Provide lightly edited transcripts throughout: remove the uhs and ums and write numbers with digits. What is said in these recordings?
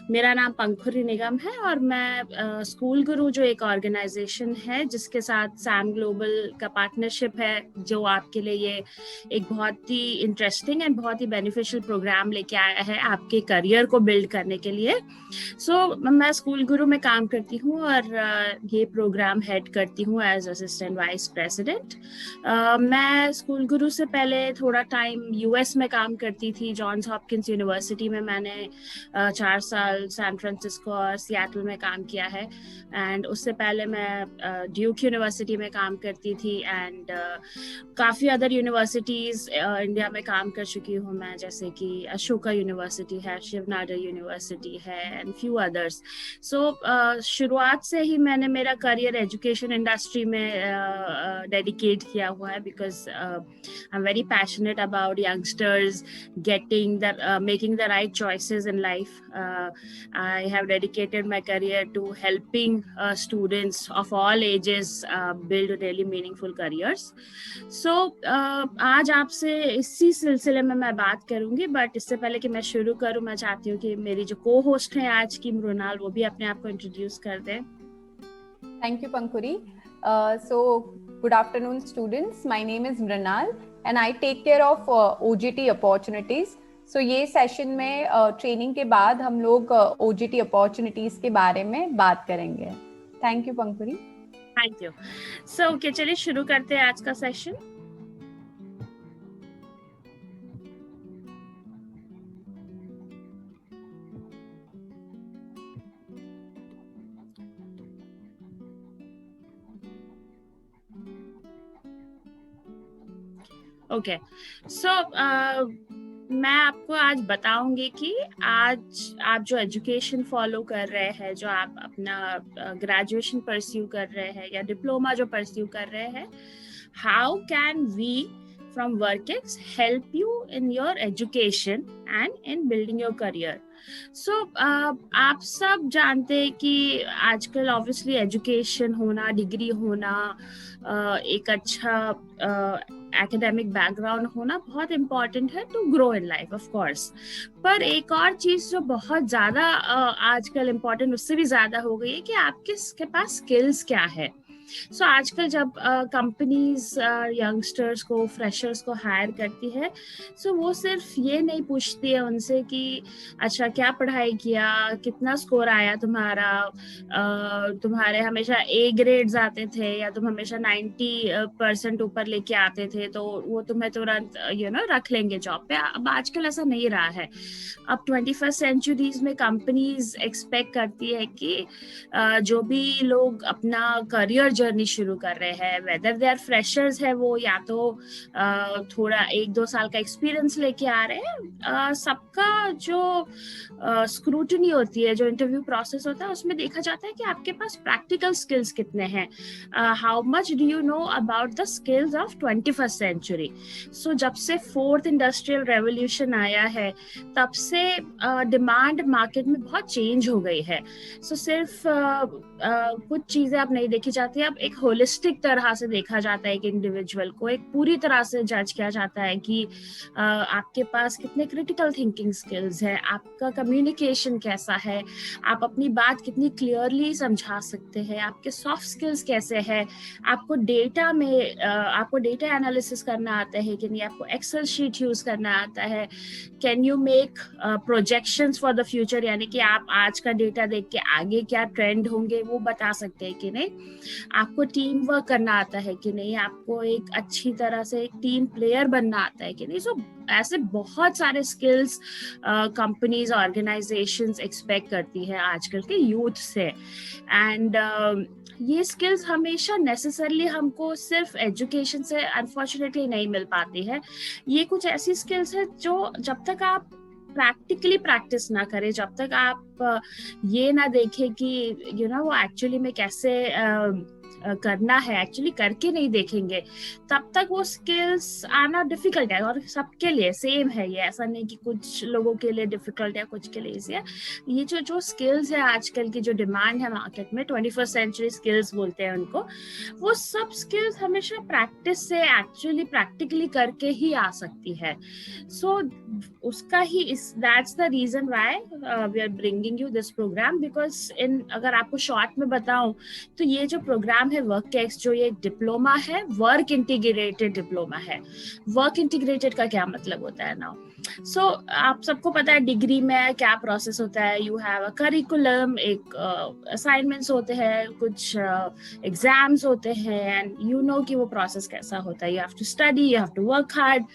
मेरा नाम पंखुरी निगम है और मैं स्कूल गुरु जो एक ऑर्गेनाइजेशन है जिसके साथ सैम ग्लोबल का पार्टनरशिप है, जो आपके लिए ये एक बहुत ही इंटरेस्टिंग एंड बहुत ही बेनिफिशियल प्रोग्राम लेके आया है आपके करियर को बिल्ड करने के लिए। मैं स्कूल गुरु में काम करती हूँ और ये प्रोग्राम हेड करती हूँ एज असिस्टेंट वाइस प्रेसिडेंट। मैं स्कूल गुरु से पहले थोड़ा टाइम यूएस में काम करती थी। जॉन्स हॉपकिंस यूनिवर्सिटी में मैंने 4 साल सैन फ्रांसिस्को और सियाटल में काम किया है। एंड उससे पहले मैं ड्यूक यूनिवर्सिटी में काम करती थी एंड काफ़ी अदर यूनिवर्सिटीज़ इंडिया में काम कर चुकी हूँ मैं, जैसे कि अशोका यूनिवर्सिटी है, शिवनाडर यूनिवर्सिटी है एंड फ्यू अदर्स। शुरुआत से ही मैंने मेरा करियर एजुकेशन इंडस्ट्री में डेडिकेट किया हुआ है, because I am very passionate about youngsters getting making the right choices in life. I have dedicated my career to helping students of all ages build really meaningful careers. आज आपसे इसी सिलसिले में मैं बात करूंगी, बट इससे पहले कि मैं शुरू करूं, मैं चाहती हूँ कि मेरी जो को होस्ट है आज की, मृणाल, वो भी अपने आप को इंट्रोड्यूस कर दे। Thank you, Pankhuri. Good afternoon, students. My name is Mrinal and I take care of OJT opportunities. ये सेशन में ट्रेनिंग के बाद हम लोग OJT opportunities के बारे में बात करेंगे। Thank you पंखुरी। Thank you. Okay, चलिए शुरू करते हैं आज का सेशन। ओके, मैं आपको आज बताऊंगी कि आज आप जो एजुकेशन फॉलो कर रहे हैं, जो आप अपना ग्रेजुएशन परस्यू कर रहे हैं या डिप्लोमा जो परस्यू कर रहे हैं, how can we from WorkEx help you in your education and in building your career. आप सब जानते हैं कि आजकल ऑब्वियसली एजुकेशन होना, डिग्री होना, एक अच्छा एकेडमिक बैकग्राउंड होना बहुत इम्पॉर्टेंट है to grow in life, of course. पर एक और चीज जो बहुत ज्यादा आजकल इम्पॉर्टेंट, उससे भी ज्यादा हो गई है, कि आपके पास स्किल्स क्या है। आजकल जब कंपनीज यंगस्टर्स को, फ्रेशर्स को हायर करती है, वो सिर्फ ये नहीं पूछती है उनसे कि अच्छा क्या पढ़ाई किया, कितना स्कोर आया तुम्हारा, तुम्हारे हमेशा ए ग्रेड्स आते थे या तुम हमेशा 90% ऊपर लेके आते थे तो वो तुम्हें तुरंत रख लेंगे जॉब पे। अब आजकल ऐसा नहीं रहा है। अब 21st सेंचुरीज में कंपनीज एक्सपेक्ट करती है कि जो भी लोग अपना करियर जर्नी शुरू कर रहे हैं, वेदर दे आर फ्रेशर्स है वो या तो थोड़ा 1-2 साल का एक्सपीरियंस लेके आ रहे हैं, सबका जो स्क्रूटनी होती है, जो इंटरव्यू प्रोसेस होता है, उसमें देखा जाता है कि आपके पास प्रैक्टिकल स्किल्स कितने हैं, how much do you know about the skills of 21st century. जब से 4th इंडस्ट्रियल रेवोल्यूशन आया है, तब से डिमांड मार्केट में बहुत चेंज हो गई है। सिर्फ कुछ चीजें अब नहीं देखी जाती, अब एक होलिस्टिक तरह से देखा जाता है, एक इंडिविजुअल को एक पूरी तरह से जज किया जाता है कि आपके पास कितने क्रिटिकल थिंकिंग स्किल्स है, आपका कम्युनिकेशन कैसा है, आप अपनी बात कितनी क्लियरली समझा सकते हैं, आपके सॉफ्ट स्किल्स कैसे है, आपको डेटा में आपको डेटा एनालिसिस करना आता है कि नहीं, आपको एक्सेल शीट यूज करना आता है, can you make projections for the future, यानी कि आप आज का डेटा देख के आगे क्या ट्रेंड होंगे वो बता सकते हैं कि नहीं, आपको टीम वर्क करना आता है कि नहीं, आपको एक अच्छी तरह से एक टीम प्लेयर बनना आता है कि नहीं। ऐसे बहुत सारे स्किल्स कंपनीज, ऑर्गेनाइजेशंस एक्सपेक्ट करती है आजकल के यूथ से। एंड ये स्किल्स हमेशा नेसेसरली हमको सिर्फ एजुकेशन से अनफॉर्चुनेटली नहीं मिल पाती है। ये कुछ ऐसी स्किल्स है जो जब तक आप प्रैक्टिकली प्रैक्टिस ना करें, जब तक आप ये ना देखें कि वो एक्चुअली में कैसे करना है, एक्चुअली करके नहीं देखेंगे, तब तक वो स्किल्स आना डिफिकल्ट है। और सबके लिए सेम है ये, ऐसा नहीं कि कुछ लोगों के लिए डिफिकल्ट है, कुछ के लिए इजी है। ये जो स्किल्स है आजकल की जो डिमांड है मार्केट में, 21st सेंचुरी स्किल्स बोलते हैं उनको, वो सब स्किल्स हमेशा प्रैक्टिस से, एक्चुअली प्रैक्टिकली करके ही आ सकती है। सो उसका ही that's the reason why we are bringing you this programme, because अगर आपको शॉर्ट में बताऊं तो ये जो प्रोग्राम है वर्कएक्स, जो ये डिप्लोमा है, वर्क इंटीग्रेटेड डिप्लोमा है। वर्क इंटीग्रेटेड का क्या मतलब होता है नाउ? सो आप सबको पता है डिग्री में क्या प्रोसेस होता है। यू हैव अ करिकुलम, एक असाइनमेंट्स होते हैं, कुछ एग्जाम्स होते हैं, एंड यू नो कि वो प्रोसेस कैसा होता है। You have to study, you have to work hard.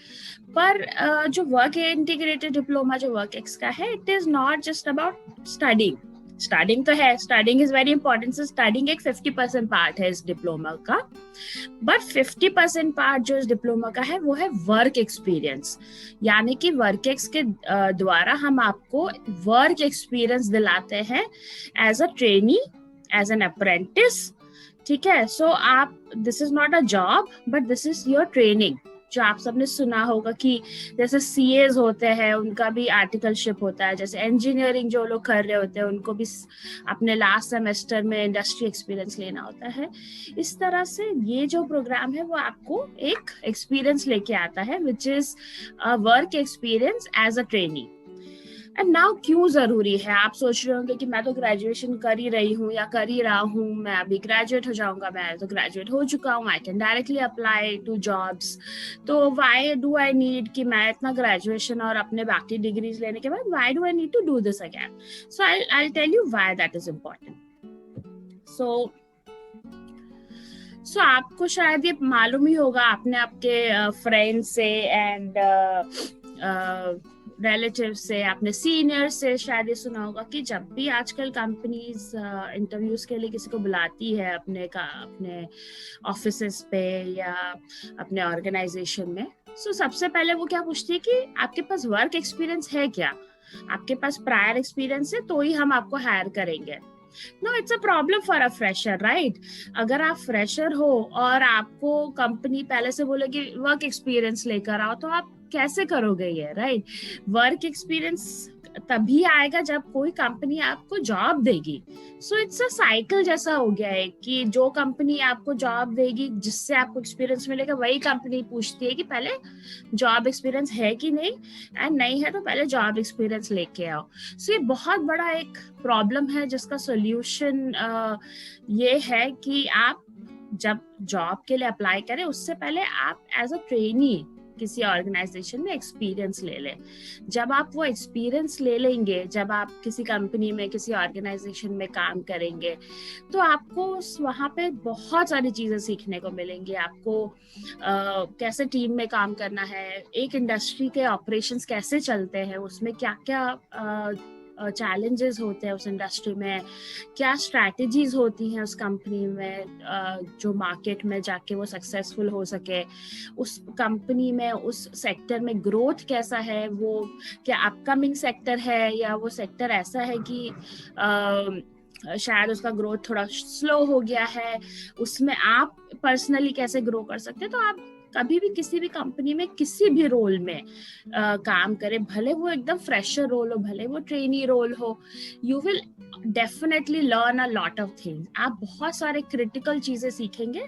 पर जो वर्क इंटीग्रेटेड डिप्लोमा जो वर्क एक्स का है, it is not just about studying. Studying तो है, studying is very important, so studying एक 50% पार्ट है इस डिप्लोमा का, बट 50% पार्ट जो इस डिप्लोमा का है वो है वर्क एक्सपीरियंस। यानी कि वर्क एक्स के द्वारा हम आपको वर्क एक्सपीरियंस दिलाते हैं as a trainee, as an apprentice. ठीक है, सो आप, this is not a job but this is your training. जो आप सबने सुना होगा कि जैसे सीएज होते हैं उनका भी आर्टिकलशिप होता है, जैसे इंजीनियरिंग जो लोग कर रहे होते हैं उनको भी अपने लास्ट सेमेस्टर में इंडस्ट्री एक्सपीरियंस लेना होता है। इस तरह से ये जो प्रोग्राम है वो आपको एक एक्सपीरियंस लेके आता है, which is work experience as a trainee. And now क्यों जरूरी है? आप सोच रहे होंगे कि मैं तो ग्रेजुएशन कर ही रही हूँ या कर ही रहा हूँ, मैं अभी ग्रेजुएट हो जाऊंगा, मैं तो ग्रेजुएट हो चुका हूँ, I can directly apply to jobs, तो व्हाई डू आई नीड कि मैं इतना ग्रेजुएशन और अपने बाकी डिग्रीज लेने के बाद why do I need to do this again? So I tell you why that is important. So आपको शायद ये मालूम ही होगा, आपने आपके फ्रेंड्स से एंड रिलेटिव से, आपने सीनियर से शायद ये सुना होगा कि जब भी आजकल कंपनीज इंटरव्यूज के लिए किसी को बुलाती है अपने ऑफिसेस पे या अपने ऑर्गेनाइजेशन में, सो सबसे पहले वो क्या पूछती है कि आपके पास वर्क एक्सपीरियंस है क्या? आपके पास प्रायर एक्सपीरियंस है तो ही हम आपको हायर करेंगे। No, it's a problem for a fresher, right? अगर आप फ्रेशर हो और आपको कंपनी पहले से बोलेगी वर्क एक्सपीरियंस लेकर आओ, तो आप कैसे करोगे ये, राइट? वर्क एक्सपीरियंस तभी आएगा जब कोई कंपनी आपको जॉब देगी। सो इट्स अ साइकिल जैसा हो गया है कि जो कंपनी आपको जॉब देगी, जिससे आपको एक्सपीरियंस मिलेगा, वही कंपनी पूछती है कि पहले जॉब एक्सपीरियंस है कि नहीं, एंड नहीं है तो पहले जॉब एक्सपीरियंस लेके आओ। सो ये बहुत बड़ा एक प्रॉब्लम है जिसका सोल्यूशन ये है कि आप जब जॉब के लिए अप्लाई करें उससे पहले आप एज अ ट्रेनी किसी ऑर्गेनाइजेशन में एक्सपीरियंस ले लें। जब आप वो एक्सपीरियंस ले लेंगे, जब आप किसी कंपनी में, किसी ऑर्गेनाइजेशन में काम करेंगे, तो आपको वहाँ पे बहुत सारी चीजें सीखने को मिलेंगी। आपको कैसे टीम में काम करना है, एक इंडस्ट्री के ऑपरेशंस कैसे चलते हैं, उसमें क्या क्या चैलेंजेस होते हैं उस इंडस्ट्री में, क्या स्ट्रैटेजीज होती हैं उस कंपनी में जो मार्केट में जाके वो सक्सेसफुल हो सके, उस कंपनी में, उस सेक्टर में ग्रोथ कैसा है, वो क्या अपकमिंग सेक्टर है या वो सेक्टर ऐसा है कि शायद उसका ग्रोथ थोड़ा स्लो हो गया है, उसमें आप पर्सनली कैसे ग्रो कर सकते हैं। तो आप कभी भी किसी भी कंपनी में किसी भी रोल में काम करें, भले वो एकदम फ्रेशर रोल हो, भले वो ट्रेनी रोल हो, you will definitely learn a lot of things. आप बहुत सारे क्रिटिकल चीजें सीखेंगे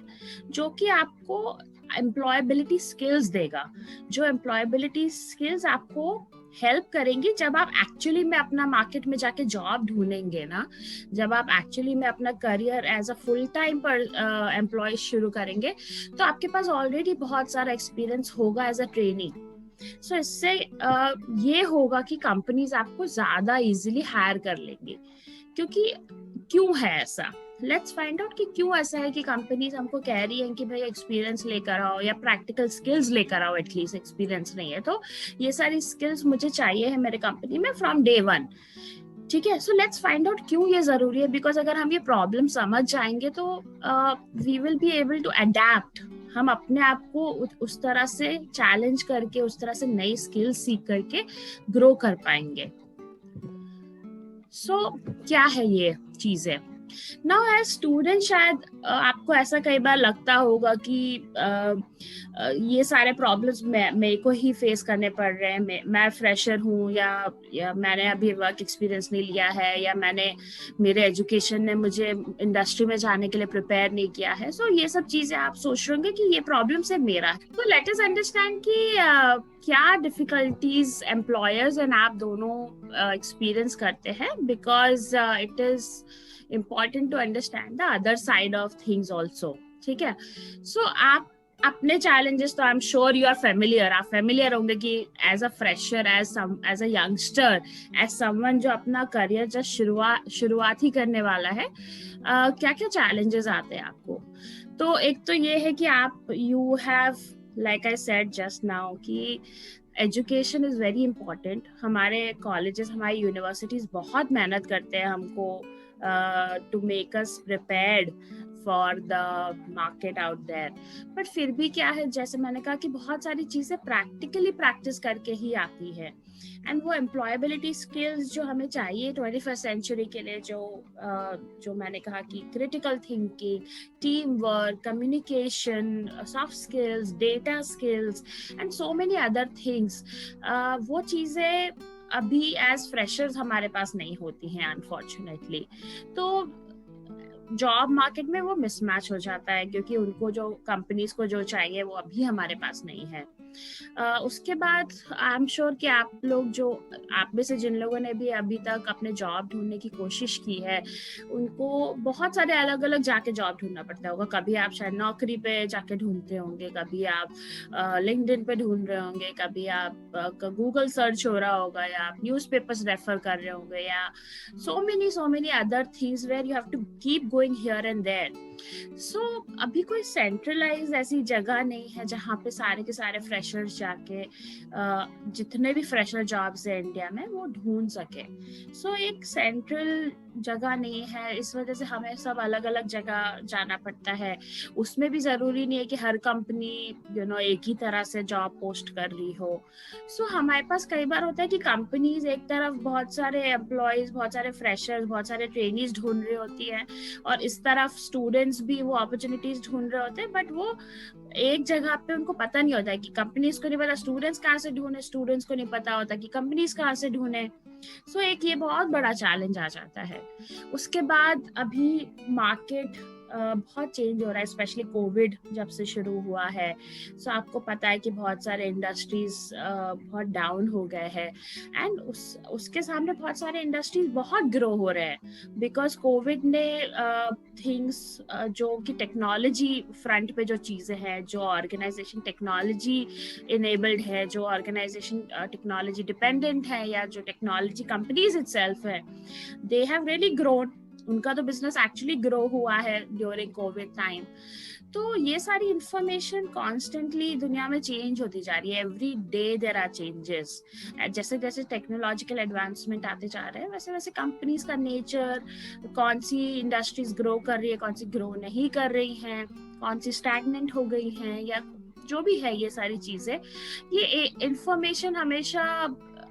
जो कि आपको एम्प्लॉयबिलिटी स्किल्स देगा, जो एम्प्लॉयबिलिटी स्किल्स आपको हेल्प करेंगी जब आप एक्चुअली में अपना मार्केट में जाके जॉब ढूंढेंगे ना, जब आप एक्चुअली में अपना career as a full time पर एम्प्लॉय शुरू करेंगे, तो आपके पास ऑलरेडी बहुत सारा एक्सपीरियंस होगा एज अ ट्रेनी। सो इससे ये होगा कि कंपनीज आपको ज्यादा इजीली हायर कर लेंगी। क्योंकि क्यों है ऐसा? लेट्स फाइंड आउट कि क्यों ऐसा है कि कंपनीज हमको कह रही हैं कि भाई एक्सपीरियंस लेकर आओ या प्रैक्टिकल स्किल्स लेकर आओ, एटलीस्ट एक्सपीरियंस नहीं है तो ये सारी स्किल्स मुझे चाहिए है मेरे कंपनी में फ्रॉम डे वन। ठीक है, सो लेट्स फाइंड आउट क्यों ये जरूरी है। बिकॉज अगर हम ये प्रॉब्लम समझ जाएंगे तो we will be able to adapt, हम अपने आप को उस तरह से चैलेंज करके, उस तरह से नई स्किल सीख करके ग्रो कर पाएंगे। सो क्या है ये चीजें? नाउ एज स्टूडेंट शायद आपको ऐसा कई बार लगता होगा कि ये सारे प्रॉब्लम्स मेरे को ही फेस करने पड़ रहे हैं, मैं फ्रेशर हूँ, या मैंने अभी वर्क एक्सपीरियंस नहीं लिया है, या मेरे एजुकेशन ने मुझे इंडस्ट्री में जाने के लिए प्रिपेयर नहीं किया है। सो ये सब चीजें आप सोच रहे होंगे कि ये प्रॉब्लम सिर्फ मेरा है। तो लेट अस अंडरस्टैंड कि क्या डिफिकल्टीज एम्प्लॉयर्स एंड आप दोनों एक्सपीरियंस करते हैं, because it is important to understand the other side of things also. ठीक है, so आप अपने challenges तो I'm sure you are familiar, आप familiar होंगे कि as a fresher, as a youngster, as someone जो अपना career जब शुरुआत ही करने वाला है, क्या क्या challenges आते हैं आपको। तो एक तो ये है कि आप you have, like I said just now, कि एजुकेशन इज वेरी इंपॉर्टेंट। हमारे कॉलेजेस, हमारी यूनिवर्सिटीज बहुत मेहनत करते हैं हमको to make us prepared for the market out there. But फिर भी क्या है, जैसे मैंने कहा कि बहुत सारी चीजें प्रैक्टिकली प्रैक्टिस करके ही आती है, एंड वो एम्प्लॉयबिलिटी स्किल्स जो हमें चाहिए 21st सेंचुरी के लिए, जो मैंने कहा कि critical thinking, team work, communication, soft skills, data skills and so many other things, वो चीजें अभी एज फ्रेशर्स हमारे पास नहीं होती हैं अनफॉर्चुनेटली। तो जॉब मार्केट में वो मिसमैच हो जाता है, क्योंकि उनको जो कंपनीज को जो चाहिए वो अभी हमारे पास नहीं है। उसके बाद आई एम श्योर कि आप में से जिन लोगों ने भी अभी तक अपने जॉब ढूंढने की कोशिश की है, उनको बहुत सारे अलग अलग जाके जॉब ढूंढना पड़ता होगा। कभी आप शायद नौकरी पे जाके ढूंढते होंगे, कभी आप लिंक्डइन पे ढूंढ रहे होंगे, कभी आप गूगल सर्च हो रहा होगा, या आप न्यूज़पेपर्स रेफर कर रहे होंगे, या so many other things where you have to keep going here and there. So अभी कोई सेंट्रलाइज ऐसी जगह नहीं है जहाँ पे सारे के सारे फ्रेशर्स जाके जितने भी फ्रेशर जॉब्स है इंडिया में वो ढूंढ सके। So एक सेंट्रल जगह नहीं है, इस वजह से हमें सब अलग अलग जगह जाना पड़ता है। उसमें भी जरूरी नहीं है कि हर कंपनी एक ही तरह से जॉब पोस्ट कर रही हो। So हमारे पास कई बार होता है कि कंपनीज एक तरफ बहुत सारे एम्प्लॉयज, बहुत सारे फ्रेशर्स, बहुत सारे ट्रेनीज ढूंढ रही होती है, और इस तरफ स्टूडेंट्स भी वो अपॉर्चुनिटीज ढूंढ रहे होते हैं, बट वो एक जगह पे उनको पता नहीं होता है कि कंपनीज को नहीं पता स्टूडेंट्स कहाँ से ढूंढे, स्टूडेंट्स को नहीं पता होता कि कंपनीज कहाँ से ढूंढे। सो एक ये बहुत बड़ा चैलेंज आ जाता है। उसके बाद अभी मार्केट बहुत चेंज हो रहा है, स्पेशली कोविड जब से शुरू हुआ है। सो आपको पता है कि बहुत सारे इंडस्ट्रीज बहुत डाउन हो गए हैं, एंड उसके सामने बहुत सारे इंडस्ट्रीज बहुत ग्रो हो रहे हैं, बिकॉज कोविड ने थिंग्स जो कि टेक्नोलॉजी फ्रंट पे जो चीज़ें हैं, जो ऑर्गेनाइजेशन टेक्नोलॉजी इनेबल्ड है, जो ऑर्गेनाइजेशन टेक्नोलॉजी डिपेंडेंट है, या जो टेक्नोलॉजी कंपनीज इटसेल्फ है, दे हैव रियली ग्रोन। उनका तो बिजनेस एक्चुअली ग्रो हुआ है ड्यूरिंग कोविड टाइम। तो ये सारी इंफॉर्मेशन कॉन्स्टेंटली दुनिया में चेंज होती जा रही है, every day there are changes. जैसे जैसे टेक्नोलॉजिकल एडवांसमेंट आते जा रहे हैं, वैसे वैसे कंपनीज का नेचर, कौन सी इंडस्ट्रीज ग्रो कर रही है, कौन सी ग्रो नहीं कर रही हैं, कौन सी स्टैग्नेंट हो गई हैं, या जो भी है, ये सारी चीजें, ये इंफॉर्मेशन हमेशा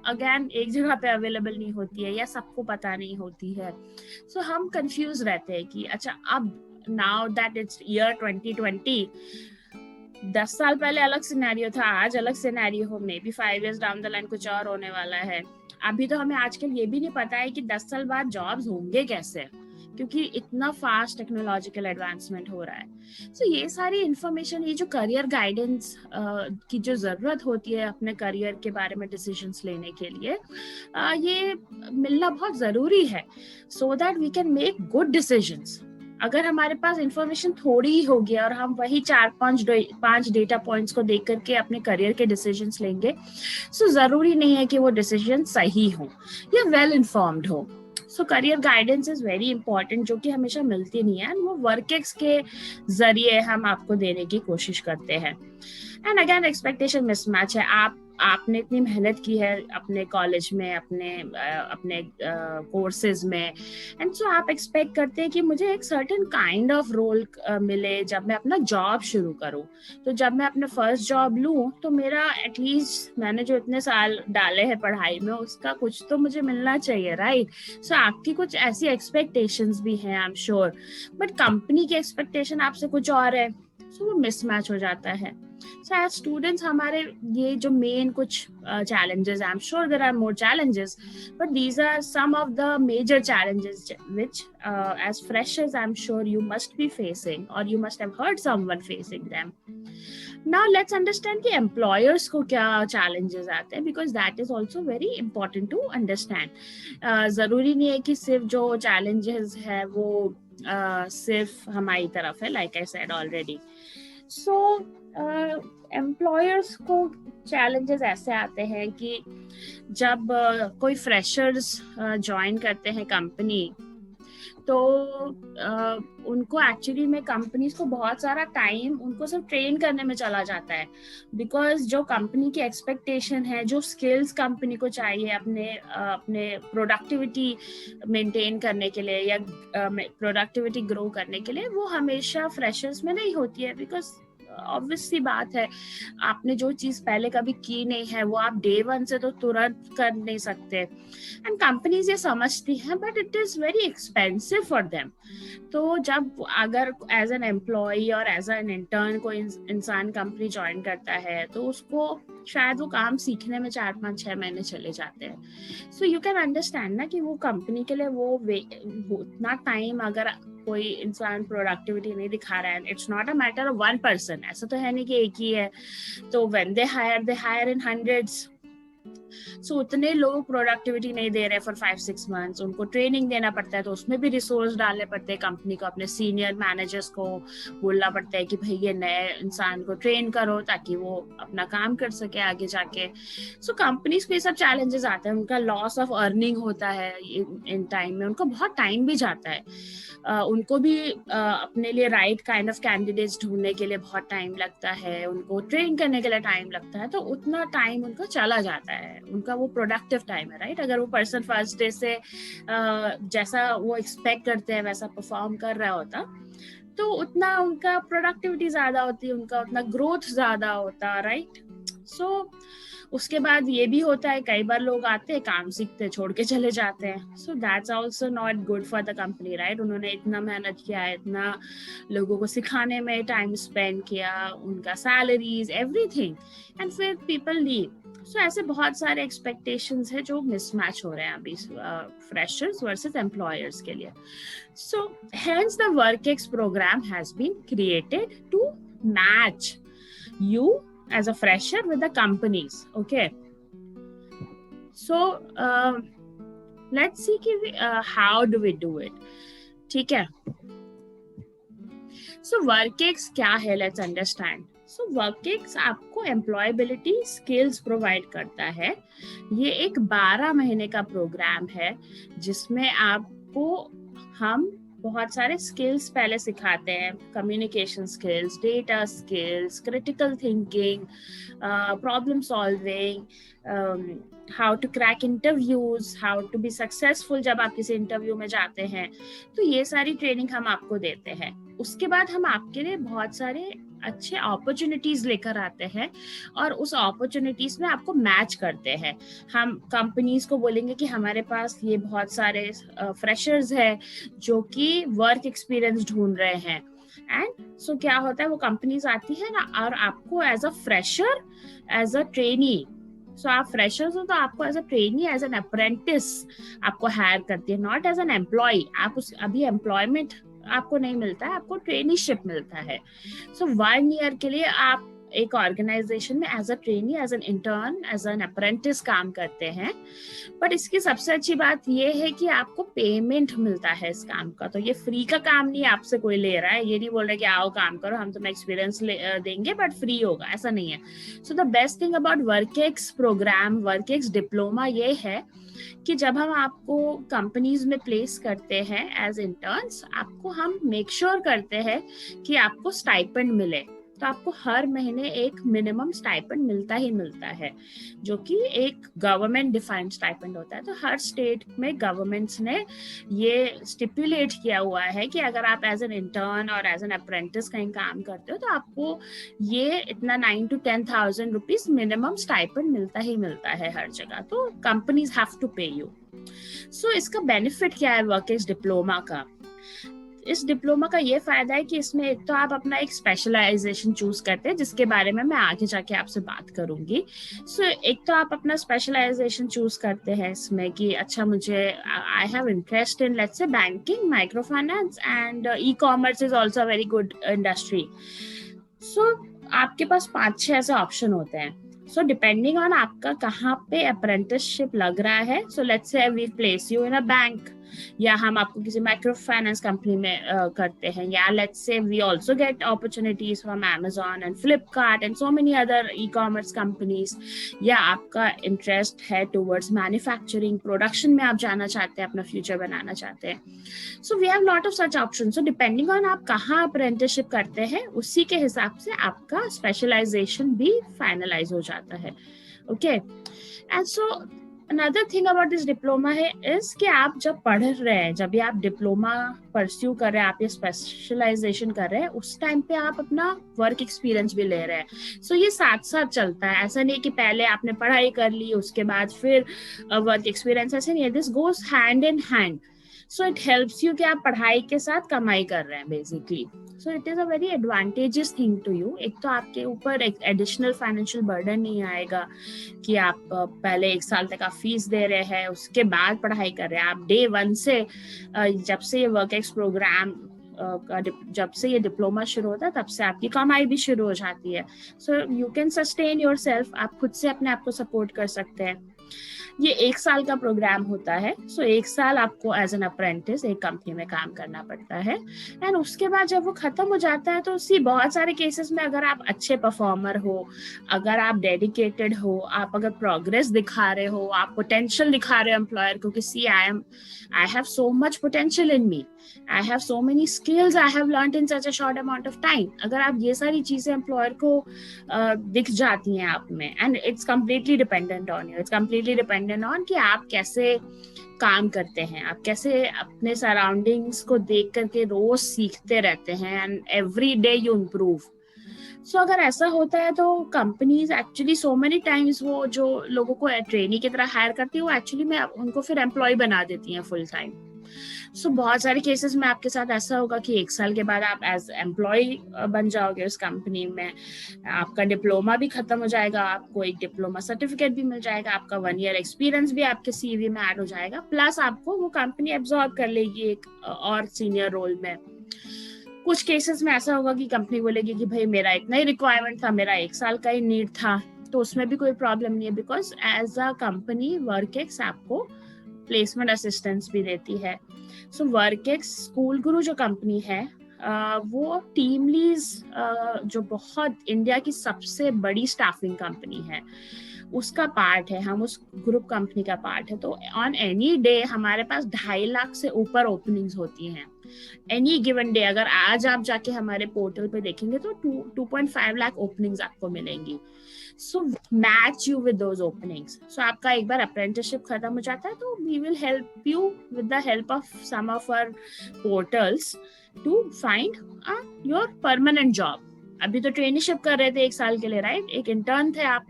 अगेन एक जगह पे अवेलेबल नहीं होती है, या सबको पता नहीं होती है। सो हम कंफ्यूज रहते हैं कि अच्छा, अब नाउ दैट इट्स ईयर 2020, 10 साल पहले अलग सिनेरियो था, आज अलग सिनेरियो हो, may be 5 years down the line कुछ और होने वाला है। अभी तो हमें आजकल ये भी नहीं पता है कि 10 साल बाद जॉब्स होंगे कैसे, क्योंकि इतना फास्ट टेक्नोलॉजिकल एडवांसमेंट हो रहा है। सो ये सारी इंफॉर्मेशन, ये जो करियर गाइडेंस की जो जरूरत होती है अपने करियर के बारे में डिसीजंस लेने के लिए, ये मिलना बहुत जरूरी है, so that we can make good decisions. अगर हमारे पास इंफॉर्मेशन थोड़ी ही होगी और हम वही 4-5 डेटा पॉइंट्स को देख करके अपने करियर के डिसीजंस लेंगे, सो जरूरी नहीं है कि वो डिसीजन सही हो या वेल इन्फॉर्म्ड हो। सो career guidance is very important, जो कि हमेशा मिलती नहीं है, वो वर्कएक्स के जरिए हम आपको देने की कोशिश करते हैं। एंड अगेन एक्सपेक्टेशन मिसमैच है। आपने इतनी मेहनत की है अपने कॉलेज में, अपने कोर्सेज में, एंड सो आप एक्सपेक्ट करते हैं कि मुझे एक सर्टेन काइंड ऑफ रोल मिले जब मैं अपना जॉब शुरू करूं। तो जब मैं अपना फर्स्ट जॉब लूं तो मेरा एटलीस्ट, मैंने जो इतने साल डाले हैं पढ़ाई में, उसका कुछ तो मुझे मिलना चाहिए, राइट? सो आपकी कुछ ऐसी एक्सपेक्टेशंस भी हैं, I am sure, but company की एक्सपेक्टेशन आपसे कुछ और है, सो वो मिसमैच हो जाता है। So as students, हमारे ये जो main कुछ challenges, I'm sure there are more challenges, but these are some of the major challenges which as freshers I'm sure you must be facing, or you must have heard someone facing them. Now let's understand कि employers को क्या challenges आते हैं, because that is also very important to understand. जरूरी नहीं है कि सिर्फ जो challenges है वो सिर्फ हमारी तरफ है, like I said already. So employers को चैलेंजेस ऐसे आते हैं कि जब कोई फ्रेशर्स ज्वाइन करते हैं कंपनी, तो उनको एक्चुअली में कंपनीज को बहुत सारा टाइम उनको सिर्फ ट्रेन करने में चला जाता है, बिकॉज जो कंपनी की एक्सपेक्टेशन है, जो स्किल्स कंपनी को चाहिए अपने प्रोडक्टिविटी मेंटेन करने के लिए या प्रोडक्टिविटी ग्रो करने के लिए, वो हमेशा फ्रेशर्स में नहीं होती है। बिकॉज ऑब्वियस सी बात है, आपने जो चीज पहले कभी की नहीं है वो आप डे वन से तो तुरंत कर नहीं सकते, एंड कंपनीज ये समझती हैं, but it is very expensive for them. तो जब अगर एज एन एम्प्लॉय और एज एन इंटर्न कोई इंसान कंपनी ज्वाइन करता है, तो उसको शायद वो काम सीखने में 4-5-6 महीने चले जाते हैं। सो यू कैन अंडरस्टैंड ना कि वो कंपनी के लिए वो उतना टाइम अगर कोई इंसान प्रोडक्टिविटी नहीं दिखा रहा है, it's not a matter of one person, ऐसा तो है नहीं कि एक ही है। तो when they hire in hundreds, so उतने लोग प्रोडक्टिविटी नहीं दे रहे फॉर 5-6 मंथ्स, उनको ट्रेनिंग देना पड़ता है, तो उसमें भी रिसोर्स डालने पड़ते हैं कंपनी को, अपने सीनियर मैनेजर्स को बोलना पड़ता है कि भाई ये नए इंसान को ट्रेन करो ताकि वो अपना काम कर सके आगे जाके। सो कंपनीज को ये सब चैलेंजेस आते हैं, उनका लॉस ऑफ अर्निंग होता है इन टाइम में, उनको बहुत टाइम भी जाता है, उनको भी अपने लिए राइट काइंड ऑफ कैंडिडेट्स ढूंढने के लिए बहुत टाइम लगता है, उनको ट्रेन करने के लिए टाइम लगता है, तो उतना टाइम उनका चला जाता है, उनका वो प्रोडक्टिव टाइम है, राइट? अगर वो पर्सन फर्स्ट डे से जैसा वो एक्सपेक्ट करते हैं वैसा परफॉर्म कर रहा होता, तो उतना उनका प्रोडक्टिविटी ज्यादा होती, उनका उतना ग्रोथ ज्यादा होता, राइट? सो उसके बाद ये भी होता है, कई बार लोग आते हैं, काम सीखते छोड़ के चले जाते हैं, so that's also not good for the company, right? उन्होंने इतना मेहनत किया है, इतना लोगों को सिखाने में टाइम स्पेंड किया, उनका सैलरीज एवरीथिंग, एंड फिर पीपल लीव। सो ऐसे बहुत सारे एक्सपेक्टेशंस है जो मिसमैच हो रहे हैं अभी फ्रेशर्स वर्सेस एम्प्लॉयर्स के लिए। So hence the WorkEx programme has been created to match you as a fresher with the companies. Okay, so let's see how do we do it. ठीक है, so workx क्या है, let's understand. So workx आपको employability skills provide करता है। ये एक 12 महीने का प्रोग्राम है जिसमें आपको हम बहुत सारे स्किल्स पहले सिखाते हैं, communication skills, data skills, critical thinking, problem solving, how to crack interviews, how to be successful जब आप किसी इंटरव्यू में जाते हैं, तो ये सारी ट्रेनिंग हम आपको देते हैं। उसके बाद हम आपके लिए बहुत सारे अच्छे अपॉर्चुनिटीज लेकर आते हैं और उस अपॉर्चुनिटीज में आपको मैच करते हैं। हम कंपनीज को बोलेंगे कि हमारे पास ये बहुत सारे फ्रेशर्स है जो कि वर्क एक्सपीरियंस ढूंढ रहे हैं, एंड सो क्या होता है, वो कंपनीज आती है ना और आपको as a fresher, as a trainee, so आप फ्रेशर्स हो तो आपको as a trainee, as an apprentice आपको हायर करती है, नॉट एज एन एम्प्लॉय। आप उस अभी एम्प्लॉयमेंट आपको नहीं मिलता है, आपको ट्रेनीशिप मिलता है। सो 1 ईयर के लिए आप एक ऑर्गेनाइजेशन में as a trainee, as an intern, as an apprentice काम करते हैं। बट इसकी सबसे अच्छी बात ये है कि आपको पेमेंट मिलता है इस काम का, तो ये फ्री का काम नहीं आपसे कोई ले रहा है, ये नहीं बोल रहे कि आओ काम करो, हम तुम्हें एक्सपीरियंस देंगे बट फ्री होगा, ऐसा नहीं है। So the best thing about WorkEx programme, WorkEx diploma ये है कि जब हम आपको कंपनीज में प्लेस करते हैं एज इंटर्न्स, आपको हम मेक श्योर करते हैं कि आपको स्टाइपेंड मिले, तो आपको हर महीने एक मिनिमम स्टाइपेंड मिलता ही मिलता है, जो कि एक गवर्नमेंट डिफाइंड स्टाइपेंड होता है। तो हर स्टेट में गवर्नमेंट्स ने ये स्टिपुलेट किया हुआ है कि अगर आप एज एन इंटर्न और एज एन अप्रेंटिस कहीं काम करते हो तो आपको ये इतना 9 to 10,000 रुपीज मिनिमम स्टाइपेंड मिलता ही मिलता है हर जगह। तो कंपनीज हैव टू पे यू। सो इसका बेनिफिट क्या है वर्कएक्स डिप्लोमा का? इस डिप्लोमा का ये फायदा है कि इसमें एक तो आप अपना एक स्पेशलाइजेशन चूज करते हैं, जिसके बारे में मैं आगे जाके आपसे बात करूंगी। सो एक तो आप अपना स्पेशलाइजेशन चूज करते हैं इसमें कि अच्छा मुझे I have interest in let's say banking, micro finance and e commerce is also very good industry. So आपके पास 5-6 ऐसे ऑप्शन होते हैं। सो डिपेंडिंग ऑन आपका कहाँ पे अप्रेंटिसशिप लग रहा है, so let's say we place you in a bank, या हम आपको किसी माइक्रो फाइनेंस कंपनी में करते हैं, या let's say we also get opportunities from Amazon and Flipkart and so many other ecommerce companies, या आपका इंटरेस्ट है टुवर्ड्स मैन्युफैक्चरिंग, प्रोडक्शन में आप जाना चाहते हैं, अपना फ्यूचर बनाना चाहते हैं। So we have lot of such option. So depending on आप कहाँ अप्रेंटिसशिप करते हैं, उसी के हिसाब से आपका स्पेशलाइजेशन भी फाइनलाइज हो जाता है। Okay, and so another thing about this diploma है is कि आप जब पढ़ रहे हैं, जब भी आप डिप्लोमा परस्यू कर रहे हैं, आप ये स्पेशलाइजेशन कर रहे हैं, उस टाइम पे आप अपना वर्क एक्सपीरियंस भी ले रहे हैं। सो ये साथ साथ चलता है, ऐसा नहीं कि पहले आपने पढ़ाई कर ली उसके बाद फिर वर्क एक्सपीरियंस, ऐसे नहीं है। This goes hand in hand. So it helps you कि आप पढ़ाई के साथ कमाई कर रहे हैं basically. So it is a very advantages thing to you. एक तो आपके ऊपर एक एडिशनल फाइनेंशियल बर्डन नहीं आएगा कि आप पहले 1 साल तक आप फीस दे रहे हैं, उसके बाद पढ़ाई कर रहे हैं। आप डे 1 से जब से ये वर्कएक्स प्रोग्राम जब से ये डिप्लोमा शुरू होता है तब से आपकी कमाई भी शुरू हो जाती है। So you can sustain your self, आप खुद से अपने आप को सपोर्ट कर सकते हैं। ये 1 साल का प्रोग्राम होता है। सो 1 साल आपको एज एन अप्रेंटिस एक कंपनी में काम करना पड़ता है, एंड उसके बाद जब वो खत्म हो जाता है तो सी बहुत सारे केसेस में अगर आप अच्छे परफॉर्मर हो, अगर आप डेडिकेटेड हो, आप अगर प्रोग्रेस दिखा रहे हो, आप पोटेंशियल दिखा रहे हो एम्प्लॉयर को कि see I have so much potential in me, I have so many skills I have learned in such a short amount of time, अगर आप ये सारी चीजें एम्प्लॉयर को दिख जाती हैं आप में, and it's completely dependent on you, it's completely dependent on कि आप कैसे काम करते हैं, आप कैसे अपने सराउंडिंग्स को देख करके रोज सीखते रहते हैं, and every day you improve. So अगर ऐसा होता है तो companies actually so many times वो जो लोगों को ट्रेनी की तरह हायर करती है वो एक्चुअली में उनको फिर एम्प्लॉय बना देती हैं फुल टाइम। सो बहुत सारे केसेस में आपके साथ ऐसा होगा कि 1 साल के बाद आप एज एम्प्लॉय बन जाओगे उस कंपनी में, आपका डिप्लोमा भी खत्म हो जाएगा, आपको एक डिप्लोमा सर्टिफिकेट भी मिल जाएगा, आपका 1 ईयर एक्सपीरियंस भी आपके सीवी में ऐड हो जाएगा, प्लस आपको वो कंपनी एब्जॉर्ब कर लेगी एक और सीनियर रोल में। कुछ केसेस में ऐसा होगा कि कंपनी बोलेगी कि भाई मेरा इतना ही रिक्वायरमेंट था, मेरा 1 साल का ही नीड था, तो उसमें भी कोई प्रॉब्लम नहीं है, because as a company Workex आपको प्लेसमेंट असिस्टेंस भी देती है। सो वर्कएक्स स्कूल गुरु जो कंपनी है वो टीमलीज जो बहुत इंडिया की सबसे बड़ी स्टाफिंग कंपनी है उसका पार्ट है, हम उस ग्रुप कंपनी का पार्ट है। तो ऑन एनी डे हमारे पास 2.5 लाख से ऊपर ओपनिंग्स होती हैं एनी गिवन डे। अगर आज आप जाके हमारे पोर्टल पे देखेंगे तो 2.5 लाख ओपनिंग्स आपको मिलेंगी। So match you with those openings. So आपका एक बार अप्रेंटिसशिप खत्म हो जाता है तो we will help you with the help of some of our portals to find your permanent job. अभी तो ट्रेनिंगशिप कर रहे थे 1 साल के लिए, राइट, एक इंटर्न थे आप,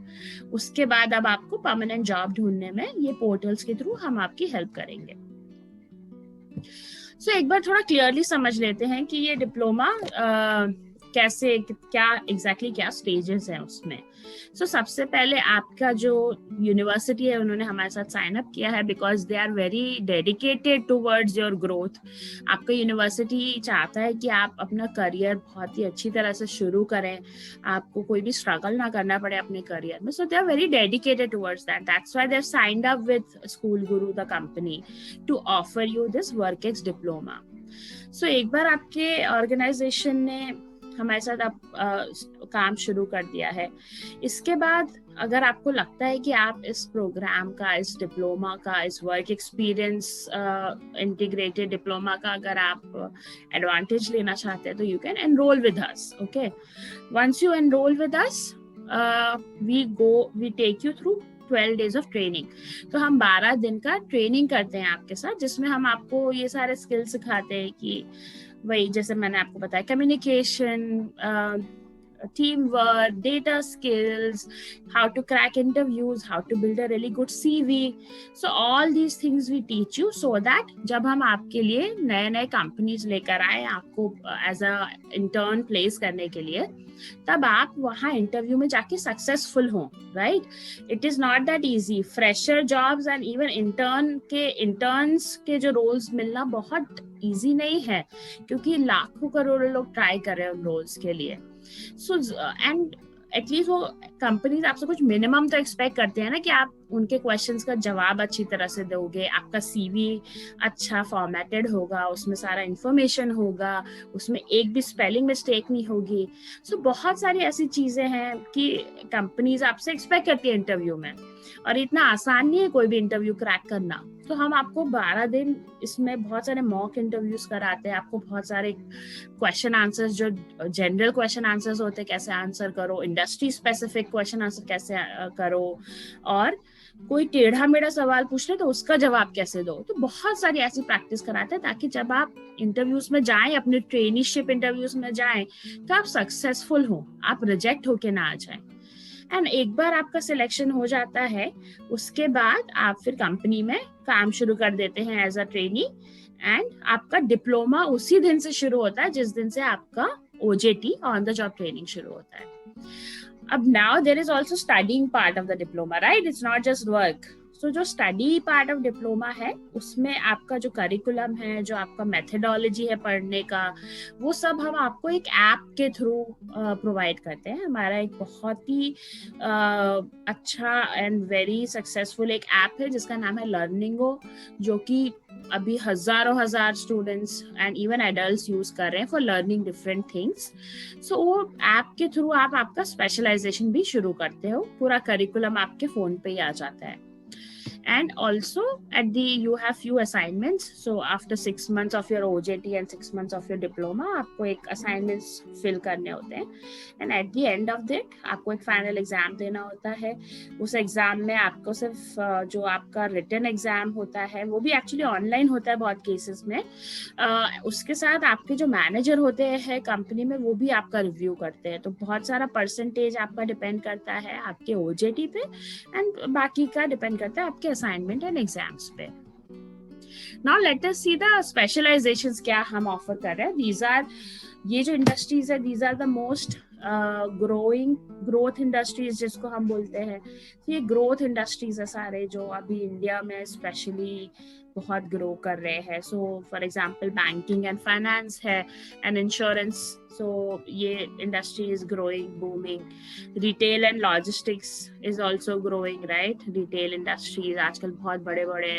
उसके बाद अब आपको परमानेंट जॉब ढूंढने में ये पोर्टल्स के थ्रू हम आपकी हेल्प करेंगे। सो एक बार थोड़ा क्लियरली समझ लेते हैं कि ये डिप्लोमा कैसे, क्या एग्जैक्टली क्या स्टेजेस हैं उसमें। सो सबसे पहले आपका जो यूनिवर्सिटी है उन्होंने हमारे साथ साइन अप किया है because they are very dedicated towards your growth. आपका यूनिवर्सिटी चाहता है कि आप अपना करियर बहुत ही अच्छी तरह से शुरू करें, आपको कोई भी स्ट्रगल ना करना पड़े अपने करियर में। So they are very dedicated towards that, that's why they have signed up with School Guru the company to offer you this work ex diploma. So एक बार आपके ऑर्गेनाइजेशन ने हमारे साथ आप काम शुरू कर दिया है, इसके बाद अगर आपको लगता है कि आप इस प्रोग्राम का, इस डिप्लोमा का, इस वर्क एक्सपीरियंस इंटीग्रेटेड डिप्लोमा का अगर आप एडवांटेज लेना चाहते हैं तो you can enroll with us. Okay, once you enroll with us we take you through 12 days of training. तो हम 12 दिन का ट्रेनिंग करते हैं आपके साथ, जिसमें हम आपको ये सारे स्किल सिखाते हैं कि वही जैसे मैंने आपको बताया, communication, teamwork, data skills, how to crack interviews, how to build a really good CV. So all these things we teach you so that जब हम आपके लिए नए नए कंपनीज लेकर आए आपको एज अ इंटर्न प्लेस करने के लिए, तब आप वहाँ इंटरव्यू में जाके सक्सेसफुल हो. Right, it is not that easy. Fresher jobs and even interns के जो रोल्स मिलना बहुत इजी नहीं है, क्योंकि लाखों करोड़ों लोग ट्राई कर रहे हैं उन रोल्स के लिए. सो एंड एटलीस्ट वो कंपनीज आपसे कुछ मिनिमम तो एक्सपेक्ट करते हैं ना, कि आप उनके क्वेश्चंस का जवाब अच्छी तरह से दोगे, आपका सीवी अच्छा फॉर्मेटेड होगा, उसमें सारा इंफॉर्मेशन होगा, उसमें एक भी स्पेलिंग मिस्टेक नहीं होगी. सो बहुत सारी ऐसी चीजें हैं कि कंपनीज आपसे एक्सपेक्ट करती है इंटरव्यू में, और इतना आसान नहीं है कोई भी इंटरव्यू क्रैक करना. तो हम आपको 12 दिन इसमें बहुत सारे मॉक इंटरव्यूज कराते हैं, आपको बहुत सारे क्वेश्चन आंसर्स, जो जनरल क्वेश्चन आंसर्स होते हैं कैसे आंसर करो, इंडस्ट्री स्पेसिफिक क्वेश्चन आंसर कैसे करो, और कोई टेढ़ा मेढ़ा सवाल पूछ ले तो उसका जवाब कैसे दो. तो बहुत सारी ऐसी प्रैक्टिस कराते हैं ताकि जब आप इंटरव्यूज में जाएं, अपने ट्रेनीशिप इंटरव्यूज में जाएं, तो आप सक्सेसफुल हो, आप रिजेक्ट होके ना आ जाएं. एंड एक बार आपका सिलेक्शन हो जाता है, उसके बाद आप फिर कंपनी में काम शुरू कर देते हैं एज अ ट्रेनी, एंड आपका डिप्लोमा उसी दिन से शुरू होता है जिस दिन से आपका OJT, on the job training, शुरू होता है. अब now there is also studying part of the diploma, right, it's not just work. So जो स्टडी पार्ट ऑफ डिप्लोमा है, उसमें आपका जो करिकुलम है, जो आपका मेथडोलॉजी है पढ़ने का, वो सब हम आपको एक ऐप के थ्रू प्रोवाइड करते हैं. हमारा एक बहुत ही अच्छा एंड वेरी सक्सेसफुल एक ऐप है जिसका नाम है लर्निंगो, जो कि अभी हजार students and even adults use कर रहे हैं फॉर लर्निंग डिफरेंट थिंग्स. सो वो ऐप के थ्रू आप आपका स्पेशलाइजेशन भी शुरू करते हो, पूरा करिकुलम आपके फोन पे ही आ जाता है. And also you have few assignments. So after 6 months of your OJT and 6 months of your diploma, आपको एक assignments fill करने होते हैं, and at the end of that आपको एक final exam देना होता है. उस एग्जाम में आपको सिर्फ जो आपका written एग्जाम होता है वो भी एक्चुअली ऑनलाइन होता है बहुत केसेस में, उसके साथ आपके जो मैनेजर होते हैं कंपनी में वो भी आपका रिव्यू करते हैं. तो बहुत सारा परसेंटेज आपका डिपेंड करता है आपके OJT पे, एंड बाकी का डिपेंड करता है आपके असाइनमेंट एंड एग्जाम्स पे. Now let us see the specialisations क्या हम ऑफर कर रहे हैं. दीज आर, ये जो इंडस्ट्रीज है, these are the most growth industries जिसको हम बोलते हैं. तो ये ग्रोथ इंडस्ट्रीज है सारे, जो अभी इंडिया में स्पेशली बहुत ग्रो कर रहे हैं. So for example banking and finance है, एंड इंश्योरेंस. So ये industry is growing, booming. Retail and logistics is also growing, right? Retail industries, आजकल बहुत बड़े बड़े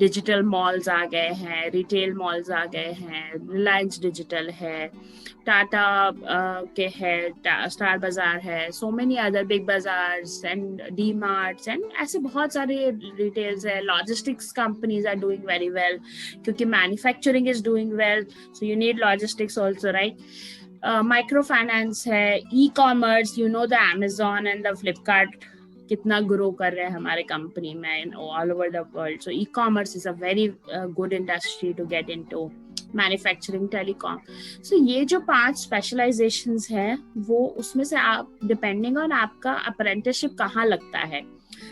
digital malls आ गए हैं, retail malls आ गए हैं, Reliance Digital है, टाटा के है, स्टार बाजार है, so many other big bazaars and D-marts and ऐसे बहुत सारे retails है. Logistics companies are doing very well क्योंकि manufacturing is doing well, so you need logistics also, right? Micro finance है, e commerce, you know the Amazon and the Flipkart कितना grow कर रहे हैं हमारे कंपनी में in all over the world. So e commerce is a very good industry to get into. Manufacturing, telecom. So ये जो 5 स्पेशलाइजेशंस हैं, वो उसमें से आप डिपेंडिंग ऑन आपका अप्रेंटिसशिप कहाँ लगता है.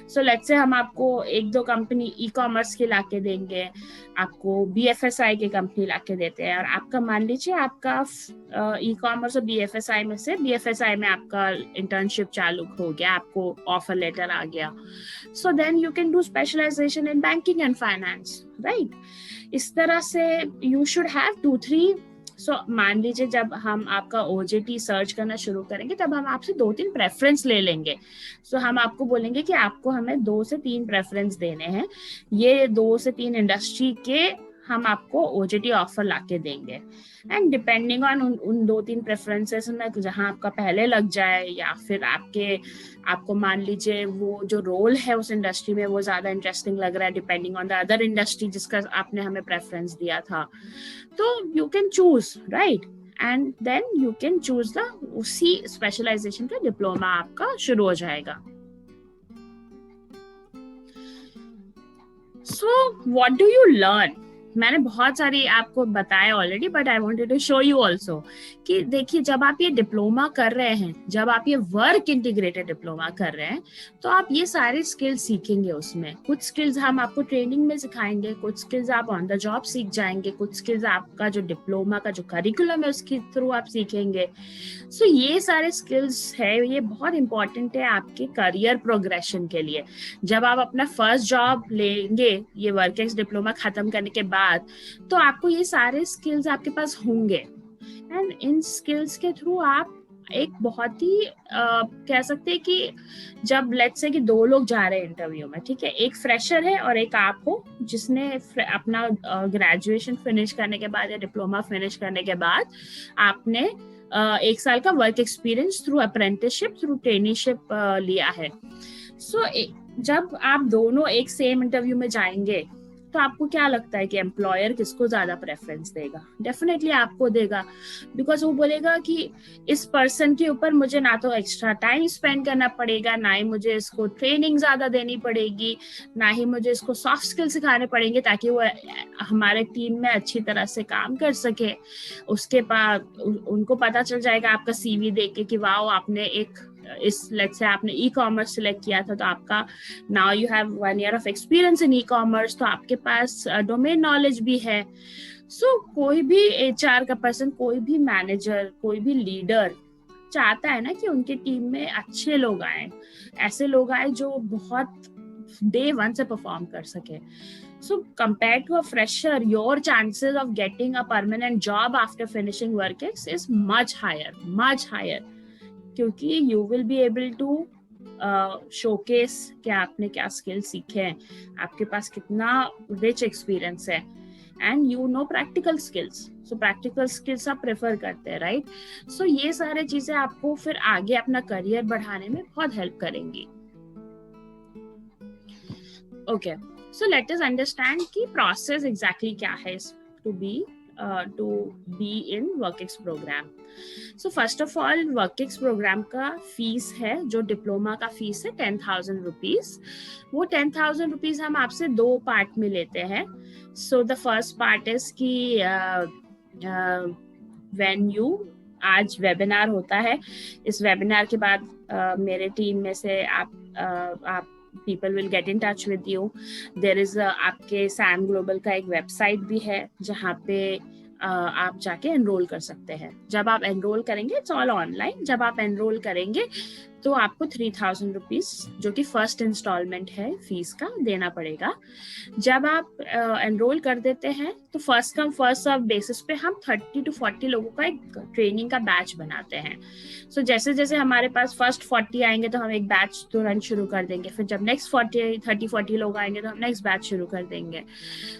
सो लेट्स से हम आपको 1-2 कंपनी ई कॉमर्स की लाके देंगे, आपको BFSI की कंपनी लाके देते हैं, और आपका मान लीजिए आपका ई कॉमर्स और BFSI में से BFSI में आपका इंटर्नशिप चालू हो गया, आपको ऑफर लेटर आ गया. So then you can do specialization in banking and finance, right. इस तरह से यू शुड हैव 2-3. सो मान लीजिए जब हम आपका OJT सर्च करना शुरू करेंगे तब हम आपसे 2-3 प्रेफरेंस ले लेंगे. सो हम आपको बोलेंगे कि आपको हमें 2 से 3 प्रेफरेंस देने हैं. ये 2 से 3 इंडस्ट्री के हम आपको OJT ऑफर लाके देंगे। एंड डिपेंडिंग ऑन उन 2-3 प्रेफरेंसेस में जहां आपका पहले लग जाए, या फिर आपको मान लीजिए वो जो रोल है उस इंडस्ट्री में वो ज्यादा इंटरेस्टिंग लग रहा है, depending on the other industry जिसका आपने हमें प्रेफरेंस दिया था, तो you can choose, right, and then you can choose the उसी स्पेशलाइजेशन का डिप्लोमा आपका शुरू हो जाएगा। So what do you learn? मैंने बहुत सारी आपको बताया already, but I wanted to show you also कि देखिए, जब आप ये डिप्लोमा कर रहे हैं, जब आप ये वर्क इंटीग्रेटेड डिप्लोमा कर रहे हैं, तो आप ये सारे स्किल्स सीखेंगे। उसमें कुछ स्किल्स हम आपको ट्रेनिंग में सिखाएंगे, कुछ स्किल्स आप ऑन द जॉब सीख जाएंगे, कुछ स्किल्स आपका जो डिप्लोमा का जो करिकुलम है उसके थ्रू आप सीखेंगे। सो ये सारे स्किल्स है, ये बहुत इंपॉर्टेंट है आपके करियर प्रोग्रेशन के लिए। जब आप अपना फर्स्ट जॉब लेंगे ये वर्कएक्स डिप्लोमा खत्म करने के बाद, तो आपको ये सारे स्किल्स आपके पास होंगे, एंड इन स्किल्स के थ्रू आप एक बहुत ही कह सकते हैं कि जब लेट्स से कि 2 लोग जा रहे हैं इंटरव्यू में, ठीक है, एक फ्रेशर है और एक आप हो जिसने अपना ग्रेजुएशन फिनिश करने के बाद या डिप्लोमा फिनिश करने के बाद आपने 1 साल का work experience through apprenticeship, through traineeship लिया है। सो जब आप दोनों एक सेम इंटरव्यू में जाएंगे, तो आपको क्या लगता है कि एम्प्लॉयर किसको ज्यादा प्रेफरेंस देगा? डेफिनेटली आपको देगा, बिकॉज वो बोलेगा कि इस पर्सन के ऊपर मुझे ना तो एक्स्ट्रा टाइम स्पेंड करना पड़ेगा, ना ही मुझे इसको ट्रेनिंग ज्यादा देनी पड़ेगी, ना ही मुझे इसको सॉफ्ट स्किल सिखाने पड़ेंगे ताकि वो हमारे टीम में अच्छी तरह से काम कर सके। उसके बाद उनको पता चल जाएगा आपका CV देख के कि वाह, आपने एक लेट्स से आपने ई-कॉमर्स सिलेक्ट किया था, तो आपका now you have 1 year of experience in ecommerce, तो आपके पास डोमेन नॉलेज भी है। सो कोई भी HR का पर्सन, कोई भी मैनेजर, कोई भी लीडर चाहता है ना कि उनके टीम में अच्छे लोग आए, ऐसे लोग आए जो बहुत day 1 से परफॉर्म कर सके। So compared to a fresher, your chances of getting a permanent job after finishing WorkX is much higher, क्योंकि you will be able to showcase कि आपने क्या स्किल सीखे हैं, आपके पास कितना रिच एक्सपीरियंस है, and you know practical skills. So practical skills आप प्रेफर करते हैं, राइट? सो ये सारे चीजें आपको फिर आगे अपना करियर बढ़ाने में बहुत हेल्प करेंगी। Okay, so let us understand कि प्रोसेस एग्जैक्टली क्या है to be in WorkX program. So first of all, WorkX program का फीस है, जो डिप्लोमा का फीस है 10,000 रुपीज। वो 10,000 रुपीज हम आपसे 2 पार्ट में लेते हैं। So the first part is कि when you आज वेबिनार होता है, इस वेबिनार के बाद मेरे टीम में से आप people will get in touch with you. There is आपके SAM Global का एक वेबसाइट भी है जहाँ पे आप जाके एनरोल कर सकते हैं। जब आप एनरोल करेंगे, इट्स ऑल ऑनलाइन, जब आप एनरोल करेंगे तो आपको 3,000 रुपीज, जो कि फर्स्ट इंस्टॉलमेंट है फीस का, देना पड़ेगा। जब आप एनरोल कर देते हैं तो first come first serve basis पे हम 30 to 40 लोगों का एक ट्रेनिंग का बैच बनाते हैं। सो जैसे जैसे हमारे पास फर्स्ट 40 आएंगे तो हम एक बैच तुरंत शुरू कर देंगे, फिर जब नेक्स्ट 30-40 लोग आएंगे तो हम नेक्स्ट बैच शुरू कर देंगे।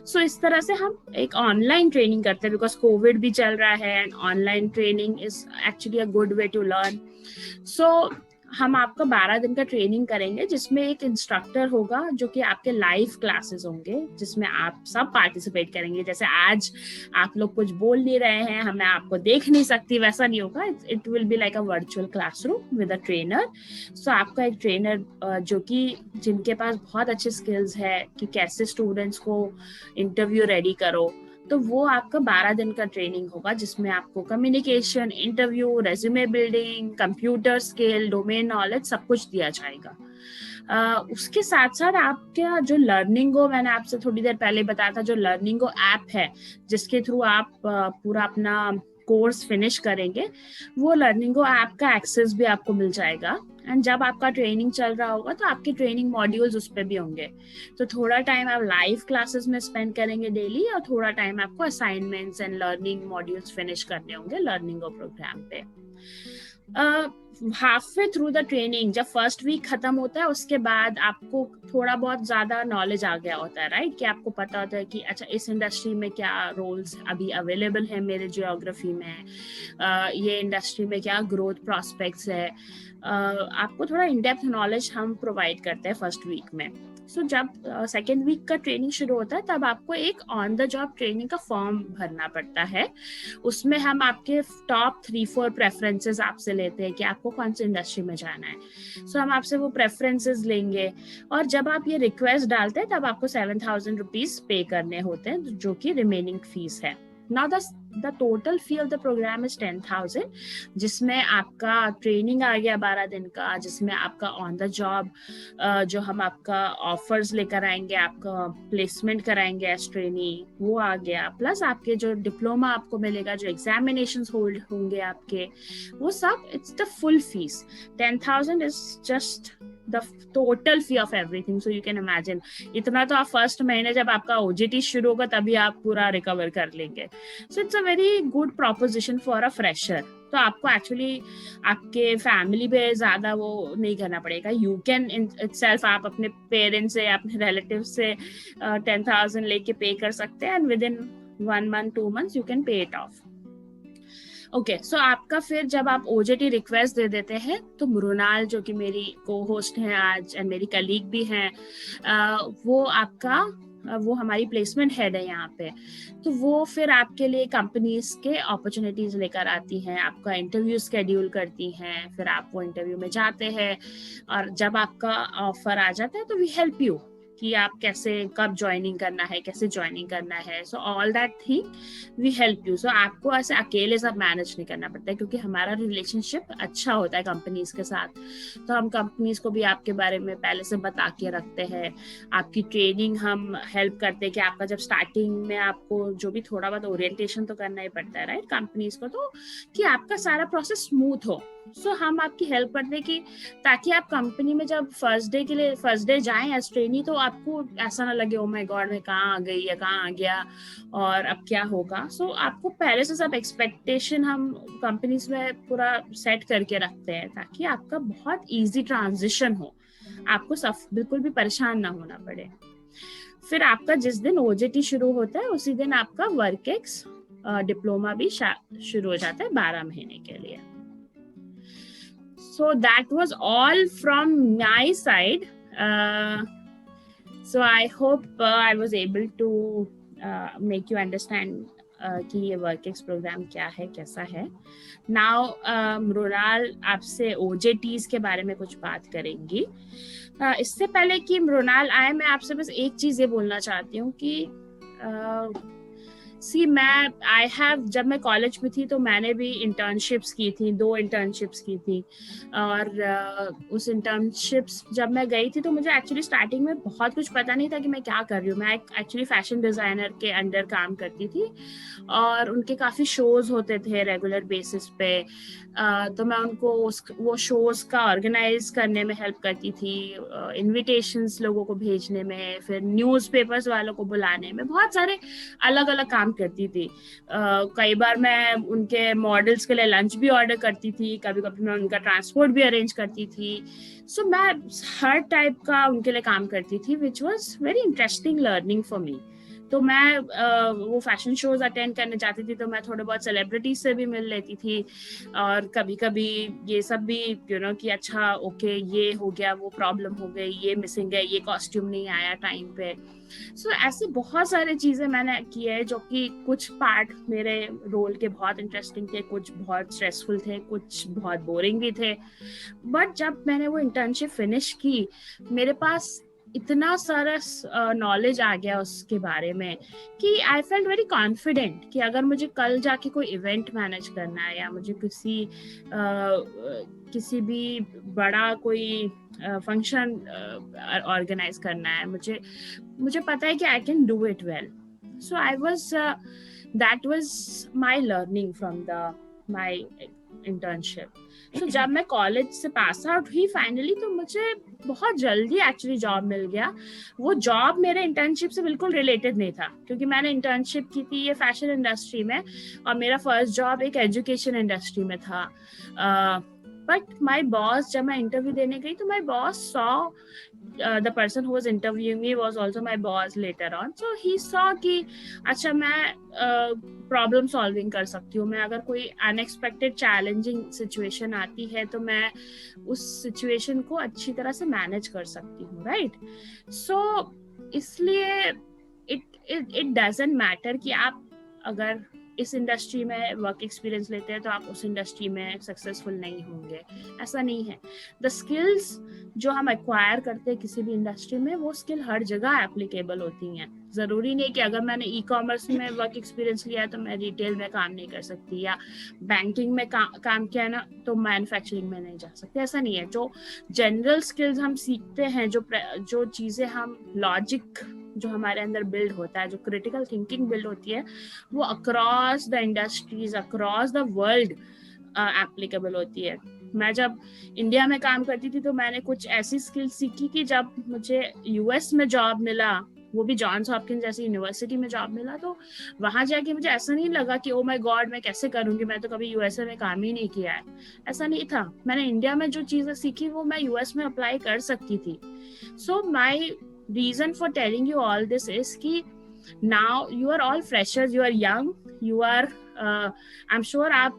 सो इस तरह से हम एक ऑनलाइन ट्रेनिंग करते हैं, बिकॉज कोविड भी चल रहा है, and online training is actually a good way to learn. So हम आपका 12 दिन का ट्रेनिंग करेंगे, जिसमें एक इंस्ट्रक्टर होगा जो कि आपके लाइव क्लासेस होंगे, जिसमें आप सब पार्टिसिपेट करेंगे। जैसे आज आप लोग कुछ बोल नहीं रहे हैं, मैं आपको देख नहीं सकती, वैसा नहीं होगा। It will be like a virtual classroom with a trainer. So आपका एक ट्रेनर जो कि जिनके पास बहुत अच्छे स्किल्स है कि कैसे स्टूडेंट्स को इंटरव्यू रेडी करो, तो वो आपका 12 दिन का ट्रेनिंग होगा, जिसमें आपको communication, interview, resume building, computer skill, domain knowledge सब कुछ दिया जाएगा। उसके साथ साथ आपका जो लर्निंगो, मैंने आपसे थोड़ी देर पहले बताया था, जो लर्निंगो ऐप है जिसके थ्रू आप पूरा अपना कोर्स फिनिश करेंगे, वो लर्निंगो ऐप का एक्सेस भी आपको मिल जाएगा। एंड जब आपका ट्रेनिंग चल रहा होगा तो आपके ट्रेनिंग मॉड्यूल्स उस पर भी होंगे, तो थोड़ा टाइम आप लाइव क्लासेस में स्पेंड करेंगे डेली, और थोड़ा टाइम आपको assignments and learning modules finish करने होंगे लर्निंग प्रोग्राम पे। Half way through the training, जब फर्स्ट वीक खत्म होता है उसके बाद आपको थोड़ा बहुत ज्यादा नॉलेज आ गया होता है, राइट, कि आपको पता होता है कि अच्छा इस इंडस्ट्री में क्या रोल्स अभी अवेलेबल है मेरे जियोग्राफी में, ये इंडस्ट्री में क्या ग्रोथ प्रॉस्पेक्ट्स है, आपको थोड़ा इन डेप्थ नॉलेज हम प्रोवाइड करते हैं फर्स्ट वीक में। सो जब सेकेंड वीक का ट्रेनिंग शुरू होता है तब आपको एक ऑन द जॉब ट्रेनिंग का फॉर्म भरना पड़ता है। उसमें हम आपके टॉप 3-4 प्रेफरेंसेस आपसे लेते हैं कि आपको कौन सी इंडस्ट्री में जाना है। सो हम आपसे वो प्रेफरेंसेस लेंगे, और जब आप ये रिक्वेस्ट डालते हैं तब आपको 7,000 रुपीज पे करने होते हैं, जो कि रिमेनिंग फीस है। Now the total fee of the program is 10,000, जिसमें आपका ट्रेनिंग आ गया 12 दिन का, जिसमें आपका ऑन द जॉब जो हम आपका ऑफर्स लेकर आएंगे, आपका प्लेसमेंट कराएंगे एज ट्रेनी, वो आ गया, प्लस आपके जो डिप्लोमा आपको मिलेगा, जो एग्जामिनेशंस होल्ड होंगे आपके, वो सब, it's the full fees. 10,000 is just the total fee of everything, so you can imagine इतना तो आप फर्स्ट महीने जब आपका OJT शुरू होगा तभी आप पूरा रिकवर कर लेंगे। so it's a very good proposition for a fresher। तो आपको एक्चुअली आपके फैमिली पे ज्यादा वो नहीं करना पड़ेगा, यू कैन इटसेल्फ आप अपने पेरेंट्स से, अपने रिलेटिव से 10,000 लेके पे कर सकते हैं, and within 1 month 2 months you can pay it off। Okay, so आपका फिर जब आप OJT रिक्वेस्ट दे देते हैं तो मृणाल जो कि मेरी को होस्ट हैं आज एंड मेरी कलीग भी हैं, वो आपका वो हमारी प्लेसमेंट हेड है यहाँ पे, तो वो फिर आपके लिए कंपनीज के अपॉर्चुनिटीज लेकर आती हैं, आपका इंटरव्यू स्केड्यूल करती हैं, फिर आप वो इंटरव्यू में जाते हैं, और जब आपका ऑफर आ जाता है तो वी हेल्प यू कि आप कैसे, कब ज्वाइनिंग करना है, कैसे ज्वाइनिंग करना है। So all that thing we help you. So आपको ऐसे अकेले सब मैनेज नहीं करना पड़ता है, क्योंकि हमारा रिलेशनशिप अच्छा होता है कंपनीज के साथ, तो हम कंपनीज को भी आपके बारे में पहले से बता के रखते हैं, आपकी ट्रेनिंग हम हेल्प करते हैं कि आपका जब स्टार्टिंग में आपको जो भी थोड़ा बहुत ओरिएंटेशन तो करना ही पड़ता है, राइट, कंपनीज को, तो कि आपका सारा प्रोसेस स्मूथ हो। सो हम आपकी हेल्प करते हैं कि ताकि आप कंपनी में जब फर्स्ट डे जाएं एज ट्रेनी, तो आपको ऐसा ना लगे ओ माय गॉड मैं कहाँ आ गई या कहाँ आ गया और अब क्या होगा। सो आपको पहले से सब एक्सपेक्टेशन हम कंपनीज में पूरा सेट करके रखते हैं, ताकि आपका बहुत इजी ट्रांजिशन हो, आपको सब बिल्कुल भी परेशान ना होना पड़े। फिर आपका जिस दिन OJT शुरू होता है उसी दिन आपका वर्कएक्स डिप्लोमा भी शुरू हो जाता है 12 महीने के लिए। So that was all from my side. So I hope I was able to make you understand कि ये वर्कएक्स प्रोग्राम क्या है, कैसा है। Now मृणाल आपसे OJTs के बारे में कुछ बात करेंगी। इससे पहले कि मृणाल आए, मैं आपसे बस एक चीज ये बोलना चाहती हूँ कि जब मैं कॉलेज में थी तो मैंने भी इंटर्नशिप्स की थी, 2 इंटर्नशिप्स की थी, और उस इंटर्नशिप्स जब मैं गई थी तो मुझे एक्चुअली स्टार्टिंग में बहुत कुछ पता नहीं था कि मैं क्या कर रही हूँ। मैं एक्चुअली फैशन डिजाइनर के अंडर काम करती थी, और उनके काफ़ी शोज होते थे रेगुलर बेसिस पे, तो मैं उनको वो शोज का ऑर्गेनाइज करने में हेल्प करती थी, इनविटेशंस लोगों को भेजने में, फिर न्यूज़पेपर्स वालों को बुलाने में, बहुत सारे अलग अलग काम करती थी। कई बार मैं उनके मॉडल्स के लिए लंच भी ऑर्डर करती थी, कभी कभी मैं उनका ट्रांसपोर्ट भी अरेंज करती थी। सो मैं हर टाइप का उनके लिए काम करती थी, which was very interesting learning for me. तो मैं वो फैशन शोज अटेंड करने जाती थी, तो मैं थोड़े बहुत सेलिब्रिटीज से भी मिल लेती थी, और कभी कभी ये सब भी कि अच्छा ओके ये हो गया, वो प्रॉब्लम हो गई, ये मिसिंग है, ये कॉस्ट्यूम नहीं आया टाइम पे। सो ऐसे बहुत सारे चीजें मैंने की है, जो कि कुछ पार्ट मेरे रोल के बहुत इंटरेस्टिंग थे, कुछ बहुत स्ट्रेसफुल थे, कुछ बहुत बोरिंग भी थे। बट जब मैंने वो इंटर्नशिप फिनिश की, मेरे पास इतना सारा नॉलेज आ गया उसके बारे में कि आई फेल्ट वेरी कॉन्फिडेंट कि अगर मुझे कल जाके कोई इवेंट मैनेज करना है, या मुझे किसी भी बड़ा कोई फंक्शन ऑर्गेनाइज करना है, मुझे पता है कि I can do it well. So that was my learning from my internship. So जब मैं कॉलेज से पास आउट हुई फाइनली, तो मुझे बहुत जल्दी एक्चुअली जॉब मिल गया। वो जॉब मेरे इंटर्नशिप से बिल्कुल रिलेटेड नहीं था, क्योंकि मैंने इंटर्नशिप की थी ये फैशन इंडस्ट्री में, और मेरा फर्स्ट जॉब एक एजुकेशन इंडस्ट्री में था। बट माई बॉस, जब मैं इंटरव्यू देने गई तो my boss saw the person who was interviewing me was also my boss later on, so he saw कि अच्छा मैं प्रॉब्लम सॉल्विंग कर सकती हूँ, मैं अगर कोई अनएक्सपेक्टेड चैलेंजिंग सिचुएशन आती है तो मैं उस सिचुएशन को अच्छी तरह से मैनेज कर सकती हूँ, राइट? सो इसलिए इट डजंट मैटर कि आप अगर इस इंडस्ट्री में वर्क एक्सपीरियंस लेते हैं तो आप उस इंडस्ट्री में सक्सेसफुल नहीं होंगे, ऐसा नहीं है। द स्किल्स जो हम एक्वायर करते हैं किसी भी इंडस्ट्री में, वो स्किल हर जगह एप्लीकेबल होती हैं। जरूरी नहीं कि अगर मैंने ई कॉमर्स में वर्क एक्सपीरियंस लिया है तो मैं रिटेल में काम नहीं कर सकती, या बैंकिंग में काम किया है ना तो मैन्युफैक्चरिंग में नहीं जा सकते, ऐसा नहीं है। जो जनरल स्किल्स हम सीखते हैं, जो चीजें हम लॉजिक जो हमारे अंदर बिल्ड होता है, जो क्रिटिकल थिंकिंग बिल्ड होती है, वो across the industries, across the world applicable होती है। मैं जब इंडिया में काम करती थी तो मैंने कुछ ऐसी स्किल्स सीखी कि जब मुझे यूएस में जॉब मिला, वो भी जॉन्स हॉपकिंस जैसी यूनिवर्सिटी में जॉब मिला, तो वहां जाके मुझे ऐसा नहीं लगा कि ओ माय गॉड मैं कैसे करूंगी, मैं तो कभी यूएसए में काम ही नहीं किया है। ऐसा नहीं था, मैंने इंडिया में जो चीजें सीखी वो मैं यूएस में अप्लाई कर सकती थी। सो माई reason for telling you all this is कि now you are all freshers, you are young, you are I'm sure आप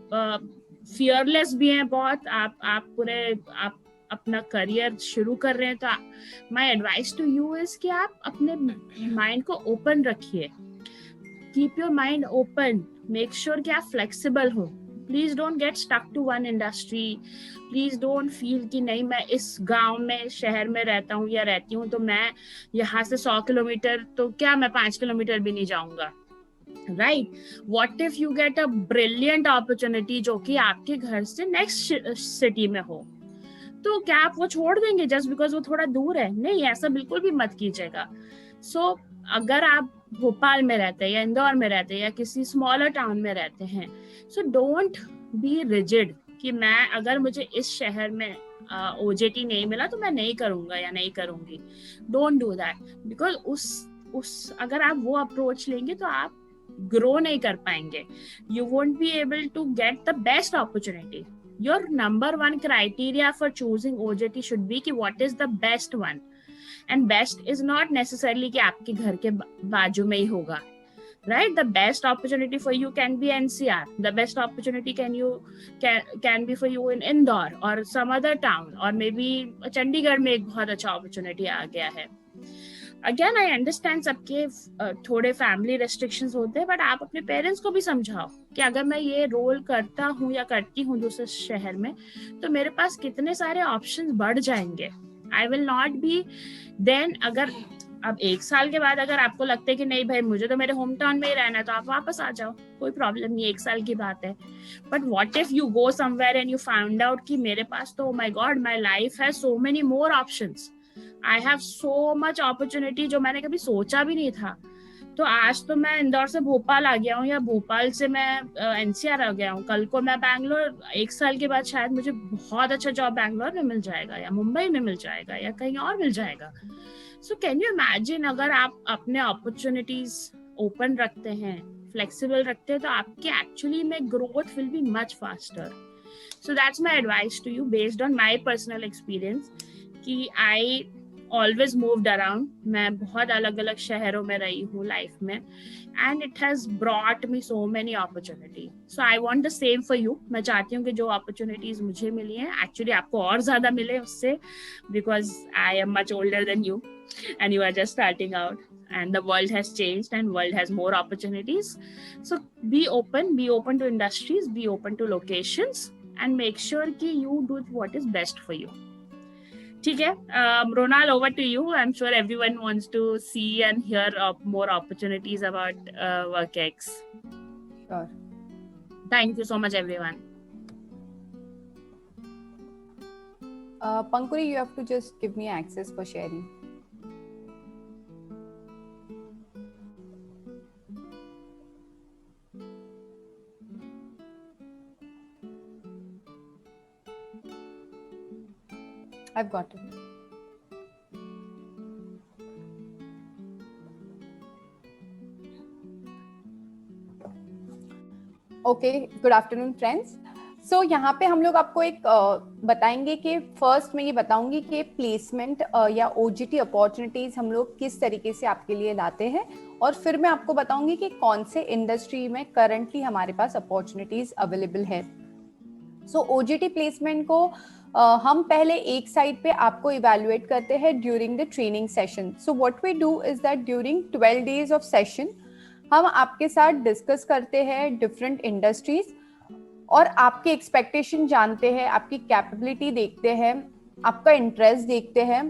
fearless भी हैं बहुत, आप अपना करियर शुरू कर रहे हैं, तो my advice to you is कि आप अपने माइंड को ओपन रखिए, keep your mind open, make sure कि आप flexible हो। Please don't get stuck to one industry, please don't feel कि नहीं मैं इस गांव में शहर में रहता हूँ या रहती हूँ तो मैं यहाँ से 100 किलोमीटर तो क्या मैं 5 किलोमीटर भी नहीं जाऊंगा, right? What if you get a brilliant opportunity जो कि आपके घर से नेक्स्ट सिटी में हो, तो क्या आप वो छोड़ देंगे जस्ट बिकॉज वो थोड़ा दूर है? नहीं, ऐसा बिल्कुल भी मत कीजिएगा। सो अगर आप भोपाल में रहते हैं या इंदौर में रहते हैं या किसी स्मॉलर टाउन में रहते हैं, सो डोंट बी रिजिड कि मैं अगर मुझे इस शहर में ओजेटी नहीं मिला तो मैं नहीं करूंगा या नहीं करूंगी। डोंट डू दैट, बिकॉज उस अगर आप वो अप्रोच लेंगे तो आप ग्रो नहीं कर पाएंगे, you won't be able to get the best opportunity. Your number one criteria for choosing OJT should be कि what is the best one, and best is not necessarily कि आपके घर के बाजू में ही होगा, right? The best opportunity for you can be NCR, the best opportunity can be for you in Indore or some other town, or maybe Chandigarh में एक बहुत अच्छा opportunity आ गया है। अगेन आई अंडरस्टैंड सबके थोड़े फैमिली रेस्ट्रिक्शंस होते हैं, बट आप अपने पेरेंट्स को भी समझाओ कि अगर मैं ये रोल करता हूँ या करती हूँ दूसरे शहर में तो मेरे पास कितने सारे ऑप्शंस बढ़ जाएंगे। I will not be then, अगर अब 1 साल के बाद अगर आपको लगता है कि नहीं भाई मुझे तो मेरे होम टाउन में ही रहना है, तो आप वापस आ जाओ, कोई प्रॉब्लम नहीं, 1 साल की बात है। But what if you go somewhere and you found out कि मेरे पास तो माय गॉड माय लाइफ है so many more options, I have so much opportunity जो मैंने कभी सोचा भी नहीं था। तो आज तो मैं इंदौर से भोपाल आ गया हूँ या भोपाल से मैं एनसीआर आ गया हूँ, कल को मैं बैंगलोर, 1 साल के बाद शायद मुझे बहुत अच्छा जॉब बैंगलोर में मिल जाएगा या मुंबई में मिल जाएगा या कहीं और मिल जाएगा। सो कैन यू इमेजिन, अगर आप अपने अपॉर्चुनिटीज ओपन रखते हैं, फ्लेक्सिबल रखते हैं, तो आपके एक्चुअली में growth will be much faster. So that's my advice to you based on my personal experience कि आई ऑलवेज मूव्ड अराउंड, मैं बहुत अलग अलग शहरों में रही हूँ लाइफ में, and it has brought me so many opportunity. So I want the same for you. मैं चाहती हूँ कि जो अपॉर्चुनिटीज मुझे मिली हैं एक्चुअली आपको और ज्यादा मिले उससे, because I am much older than you and you are just starting out, and the world has changed and world has more opportunities. So be open to industries, be open to locations, and make sure कि you do what is best for you. ठीक है, Ronal, over to you. I'm sure everyone wants to see and hear more opportunities about WorkX. Sure. Thank you so much, everyone. Pankuri, you have to just give me access for sharing. I've got it. Okay, good afternoon friends. So यहाँ पे हम लोग आपको एक बताएंगे कि first मैं ये बताऊंगी कि प्लेसमेंट या ओजीटी अपॉर्चुनिटीज हम लोग किस तरीके से आपके लिए लाते हैं, और फिर मैं आपको बताऊंगी कि कौन से इंडस्ट्री में करंटली हमारे पास अपॉर्चुनिटीज अवेलेबल है. सो ओजीटी प्लेसमेंट को हम पहले एक साइड पे आपको इवेल्युएट करते हैं during the training session. So what we do is that during 12 days of session हम आपके साथ डिस्कस करते हैं डिफरेंट इंडस्ट्रीज और आपके एक्सपेक्टेशन जानते हैं, आपकी कैपेबिलिटी देखते हैं, आपका इंटरेस्ट देखते हैं.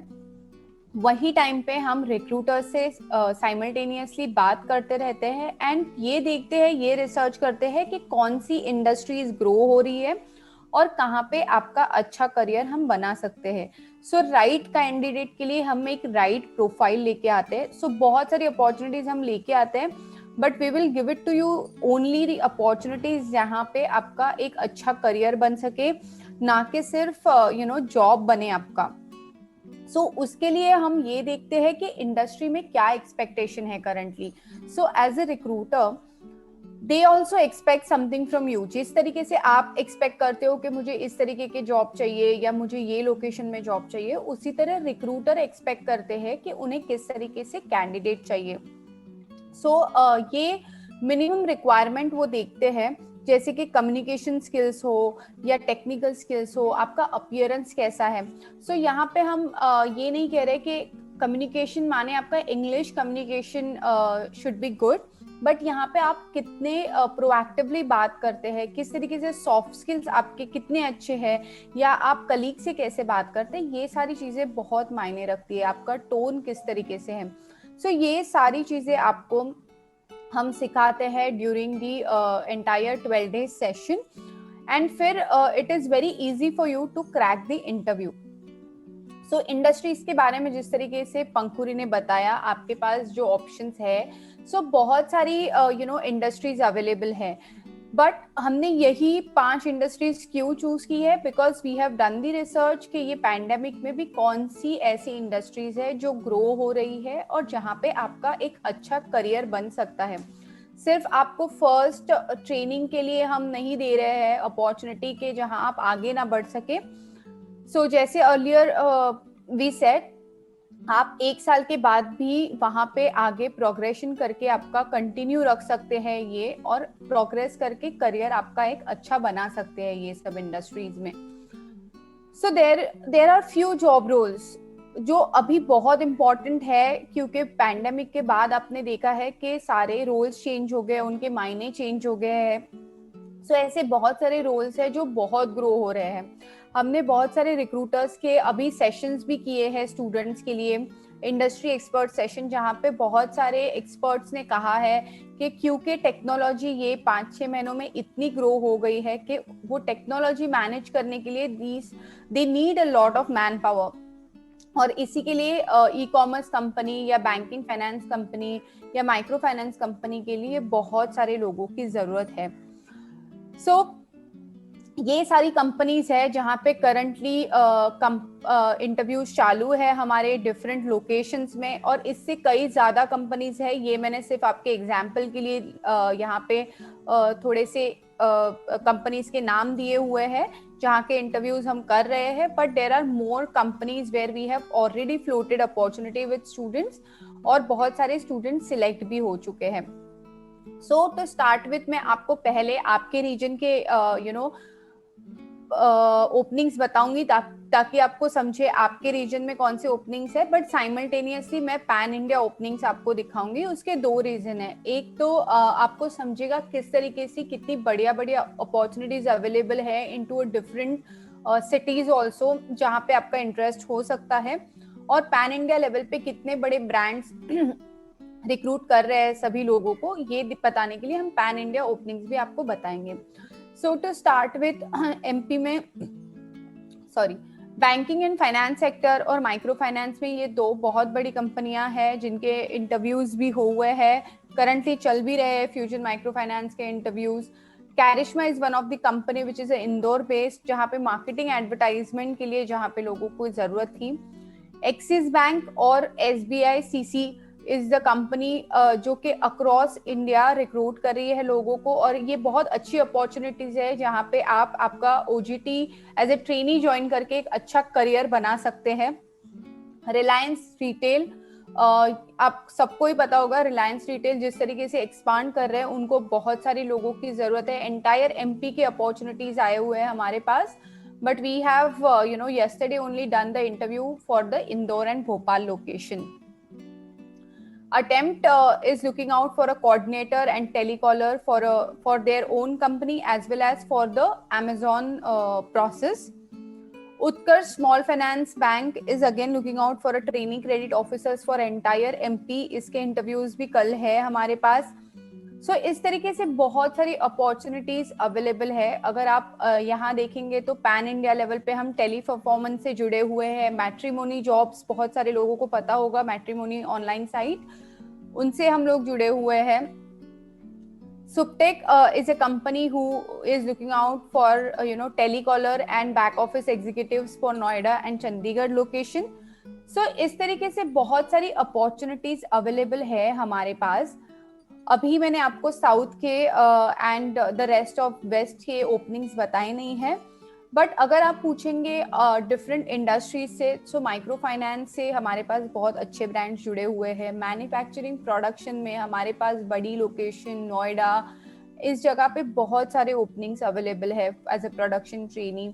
वही टाइम पे हम रिक्रूटर से साइमल्टेनियसली बात करते रहते हैं एंड ये देखते हैं, ये रिसर्च करते हैं कि कौन सी इंडस्ट्रीज ग्रो हो रही है और कहाँ पे आपका अच्छा करियर हम बना सकते हैं. सो राइट कैंडिडेट के लिए हम एक राइट प्रोफाइल लेके आते हैं. सो बहुत सारी अपॉर्चुनिटीज हम लेके आते हैं, but we will give it to you only the opportunities जहाँ पे आपका एक अच्छा करियर बन सके, ना कि सिर्फ जॉब बने आपका. सो उसके लिए हम ये देखते हैं कि इंडस्ट्री में क्या एक्सपेक्टेशन है currently. So as a recruiter they also expect something from you. जिस तरीके से आप एक्सपेक्ट करते हो कि मुझे इस तरीके के जॉब चाहिए या मुझे ये लोकेशन में जॉब चाहिए, उसी तरह रिक्रूटर एक्सपेक्ट करते हैं कि उन्हें किस तरीके से कैंडिडेट चाहिए. सो ये मिनिमम रिक्वायरमेंट वो देखते हैं, जैसे कि कम्युनिकेशन स्किल्स हो या टेक्निकल स्किल्स हो, आपका अपीयरेंस कैसा है. सो यहाँ पे हम ये नहीं कह रहे कि कम्युनिकेशन माने आपका English communication should be good, but यहाँ पे आप कितने प्रोएक्टिवली बात करते हैं, किस तरीके से सॉफ्ट स्किल्स आपके कितने अच्छे हैं, या आप कलीग से कैसे बात करते हैं, ये सारी चीजें बहुत मायने रखती है. आपका टोन किस तरीके से है. सो ये सारी चीजें आपको हम सिखाते हैं during the entire 12 days session and फिर it is very easy for you to crack the interview. So industries के बारे में जिस तरीके से पंखुरी ने बताया, आपके पास जो ऑप्शंस है, सो बहुत सारी इंडस्ट्रीज अवेलेबल है, बट हमने यही 5 इंडस्ट्रीज क्यों चूज की है, because we have done the research कि ये पैंडेमिक में भी कौन सी ऐसी इंडस्ट्रीज है जो ग्रो हो रही है और जहाँ पे आपका एक अच्छा करियर बन सकता है. सिर्फ आपको फर्स्ट ट्रेनिंग के लिए हम नहीं दे रहे हैं अपॉर्चुनिटी के जहाँ आप आगे ना बढ़ सके. सो जैसे अर्लियर वी सेड, आप 1 साल के बाद भी वहां पे आगे प्रोग्रेशन करके आपका कंटिन्यू रख सकते हैं ये, और प्रोग्रेस करके करियर आपका एक अच्छा बना सकते हैं ये सब इंडस्ट्रीज में. So there are few job roles जो अभी बहुत इंपॉर्टेंट है, क्योंकि पैंडेमिक के बाद आपने देखा है कि सारे रोल्स चेंज हो गए, उनके मायने चेंज हो गए हैं. सो ऐसे बहुत सारे रोल्स हैं जो बहुत ग्रो हो रहे हैं. हमने बहुत सारे रिक्रूटर्स के अभी सेशंस भी किए हैं स्टूडेंट्स के लिए, इंडस्ट्री एक्सपर्ट सेशन, जहाँ पे बहुत सारे एक्सपर्ट्स ने कहा है कि क्योंकि टेक्नोलॉजी ये 5-6 महीनों में इतनी ग्रो हो गई है कि वो टेक्नोलॉजी मैनेज करने के लिए they need a lot of man power, और इसी के लिए ई कॉमर्स कंपनी या बैंकिंग फाइनेंस कंपनी या माइक्रो फाइनेंस कंपनी के लिए बहुत सारे लोगों की जरूरत है. सो ये सारी कंपनीज है जहाँ पे करंटली इंटरव्यूज चालू है हमारे डिफरेंट लोकेशंस में, और इससे कई ज़्यादा कंपनीज है. ये मैंने सिर्फ आपके एग्जांपल के लिए यहाँ पे थोड़े से कंपनीज के नाम दिए हुए हैं जहाँ के इंटरव्यूज हम कर रहे हैं, but there are more companies where we have already floated opportunity with students, और बहुत सारे स्टूडेंट्स सिलेक्ट भी हो चुके हैं. सो टू स्टार्ट विथ, मैं आपको पहले आपके रीजन के ओपनिंग्स बताऊंगी ताकि आपको समझे आपके रीजन में कौन से ओपनिंग्स है, बट साइमल्टेनियसली मैं पैन इंडिया ओपनिंग्स आपको दिखाऊंगी. उसके 2 रीजन है. एक तो आपको समझेगा किस तरीके से कितनी बढ़िया बढ़िया अपॉर्चुनिटीज अवेलेबल है इनटू डिफरेंट सिटीज ऑल्सो जहाँ पे आपका इंटरेस्ट हो सकता है, और पैन इंडिया लेवल पे कितने बड़े ब्रांड्स रिक्रूट कर रहे हैं सभी लोगों को, ये बताने के लिए हम पैन इंडिया ओपनिंग्स भी आपको बताएंगे. सो टू स्टार्ट विथ एमपी में, sorry, banking and finance sector और माइक्रो फाइनेंस में ये 2 बहुत बड़ी कंपनियां हैं जिनके इंटरव्यूज भी हुए हैं, करंटली चल भी रहे हैं फ्यूजन माइक्रो फाइनेंस के interviews. Karishma is one of the company which is Indore based, जहाँ पे मार्केटिंग एडवर्टाइजमेंट के लिए जहाँ पे लोगों को जरूरत थी। एक्सिस बैंक और SBI CC is the company जो कि अक्रॉस इंडिया रिक्रूट कर रही है लोगों को, और ये बहुत अच्छी अपॉर्चुनिटीज है जहाँ पे आप आपका OJT as a trainee join करके एक अच्छा करियर बना सकते हैं। रिलायंस रिटेल, आप सबको ही पता होगा रिलायंस रिटेल जिस तरीके से एक्सपांड कर रहे हैं, उनको बहुत सारी लोगों की जरूरत है। एंटायर MP के अपॉर्चुनिटीज आए हुए हैं हमारे पास, but we have yesterday only done the interview for the Indore and Bhopal location. Attempt is looking out for a coordinator and telecaller for their own company as well as for the Amazon process. Utkarsh Small Finance Bank is again looking out for a training credit officers for entire MP. इसके interviews भी कल है हमारे पास। सो इस तरीके से बहुत सारी अपॉर्चुनिटीज अवेलेबल है। अगर आप यहाँ देखेंगे तो पैन इंडिया लेवल पे हम टेली परफॉर्मेंस से जुड़े हुए हैं। मैट्रिमोनी जॉब्स, बहुत सारे लोगों को पता होगा मैट्रिमोनी ऑनलाइन साइट, उनसे हम लोग जुड़े हुए हैं। Suptech is a company who is looking out for telecaller and back office executives for Noida and Chandigarh location. So इस तरीके से बहुत सारी अपॉर्चुनिटीज अवेलेबल है हमारे पास। अभी मैंने आपको साउथ के and the rest of west के ओपनिंग्स बताए नहीं है, बट अगर आप पूछेंगे डिफरेंट इंडस्ट्रीज से, सो माइक्रो फाइनेंस से हमारे पास बहुत अच्छे ब्रांड्स जुड़े हुए हैं। मैन्युफैक्चरिंग प्रोडक्शन में हमारे पास बड़ी लोकेशन नोएडा, इस जगह पे बहुत सारे ओपनिंग्स अवेलेबल है as a production trainee.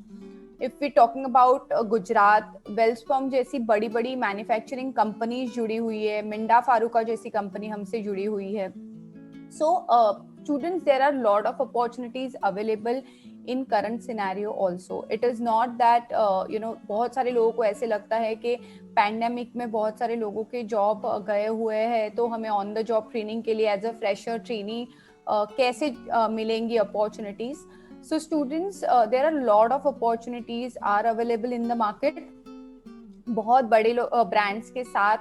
If we talking about Gujarat, वेल्सकॉम जैसी बड़ी बड़ी मैन्युफैक्चरिंग कंपनीज जुड़ी हुई है, मिंडा फारूका जैसी कंपनी हमसे जुड़ी हुई है। So students, there are lot of opportunities available in current scenario also. It is not that बहुत सारे लोगों को ऐसे लगता है कि पैंडेमिक में बहुत सारे लोगों के जॉब गए हुए हैं, तो हमें ऑन द जॉब ट्रेनिंग के लिए एज अ फ्रेशर ट्रेनी कैसे मिलेंगी opportunities. So students, there are lot of opportunities are available in the market. बहुत बड़े ब्रांड्स के साथ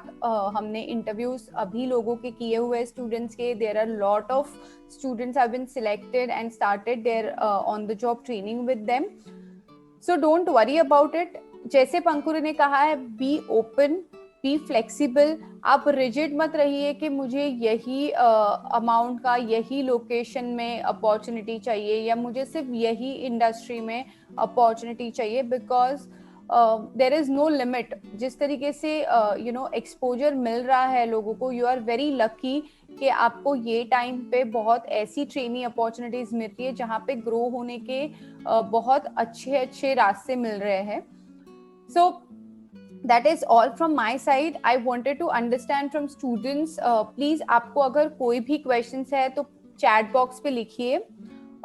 हमने इंटरव्यूज अभी लोगों के किए हुए स्टूडेंट्स के। There are lot of students have been selected and started their on the job training with them. So don't worry about it. जैसे पंकुर ने कहा है, बी ओपन, बी फ्लेक्सिबल। आप रिजिड मत रहिए कि मुझे यही अमाउंट का, यही लोकेशन में अपॉर्चुनिटी चाहिए या मुझे सिर्फ यही इंडस्ट्री में अपॉर्चुनिटी चाहिए, because there is no limit. जिस तरीके से एक्सपोजर मिल रहा है लोगों को, यू आर वेरी लकी कि आपको ये टाइम पे बहुत ऐसी ट्रेनी अपॉर्चुनिटीज मिलती है जहाँ पे ग्रो होने के बहुत अच्छे अच्छे रास्ते मिल रहे हैं। सो that is all from my side. I wanted to understand from students, please आपको अगर कोई भी questions है तो chat box पे लिखिए।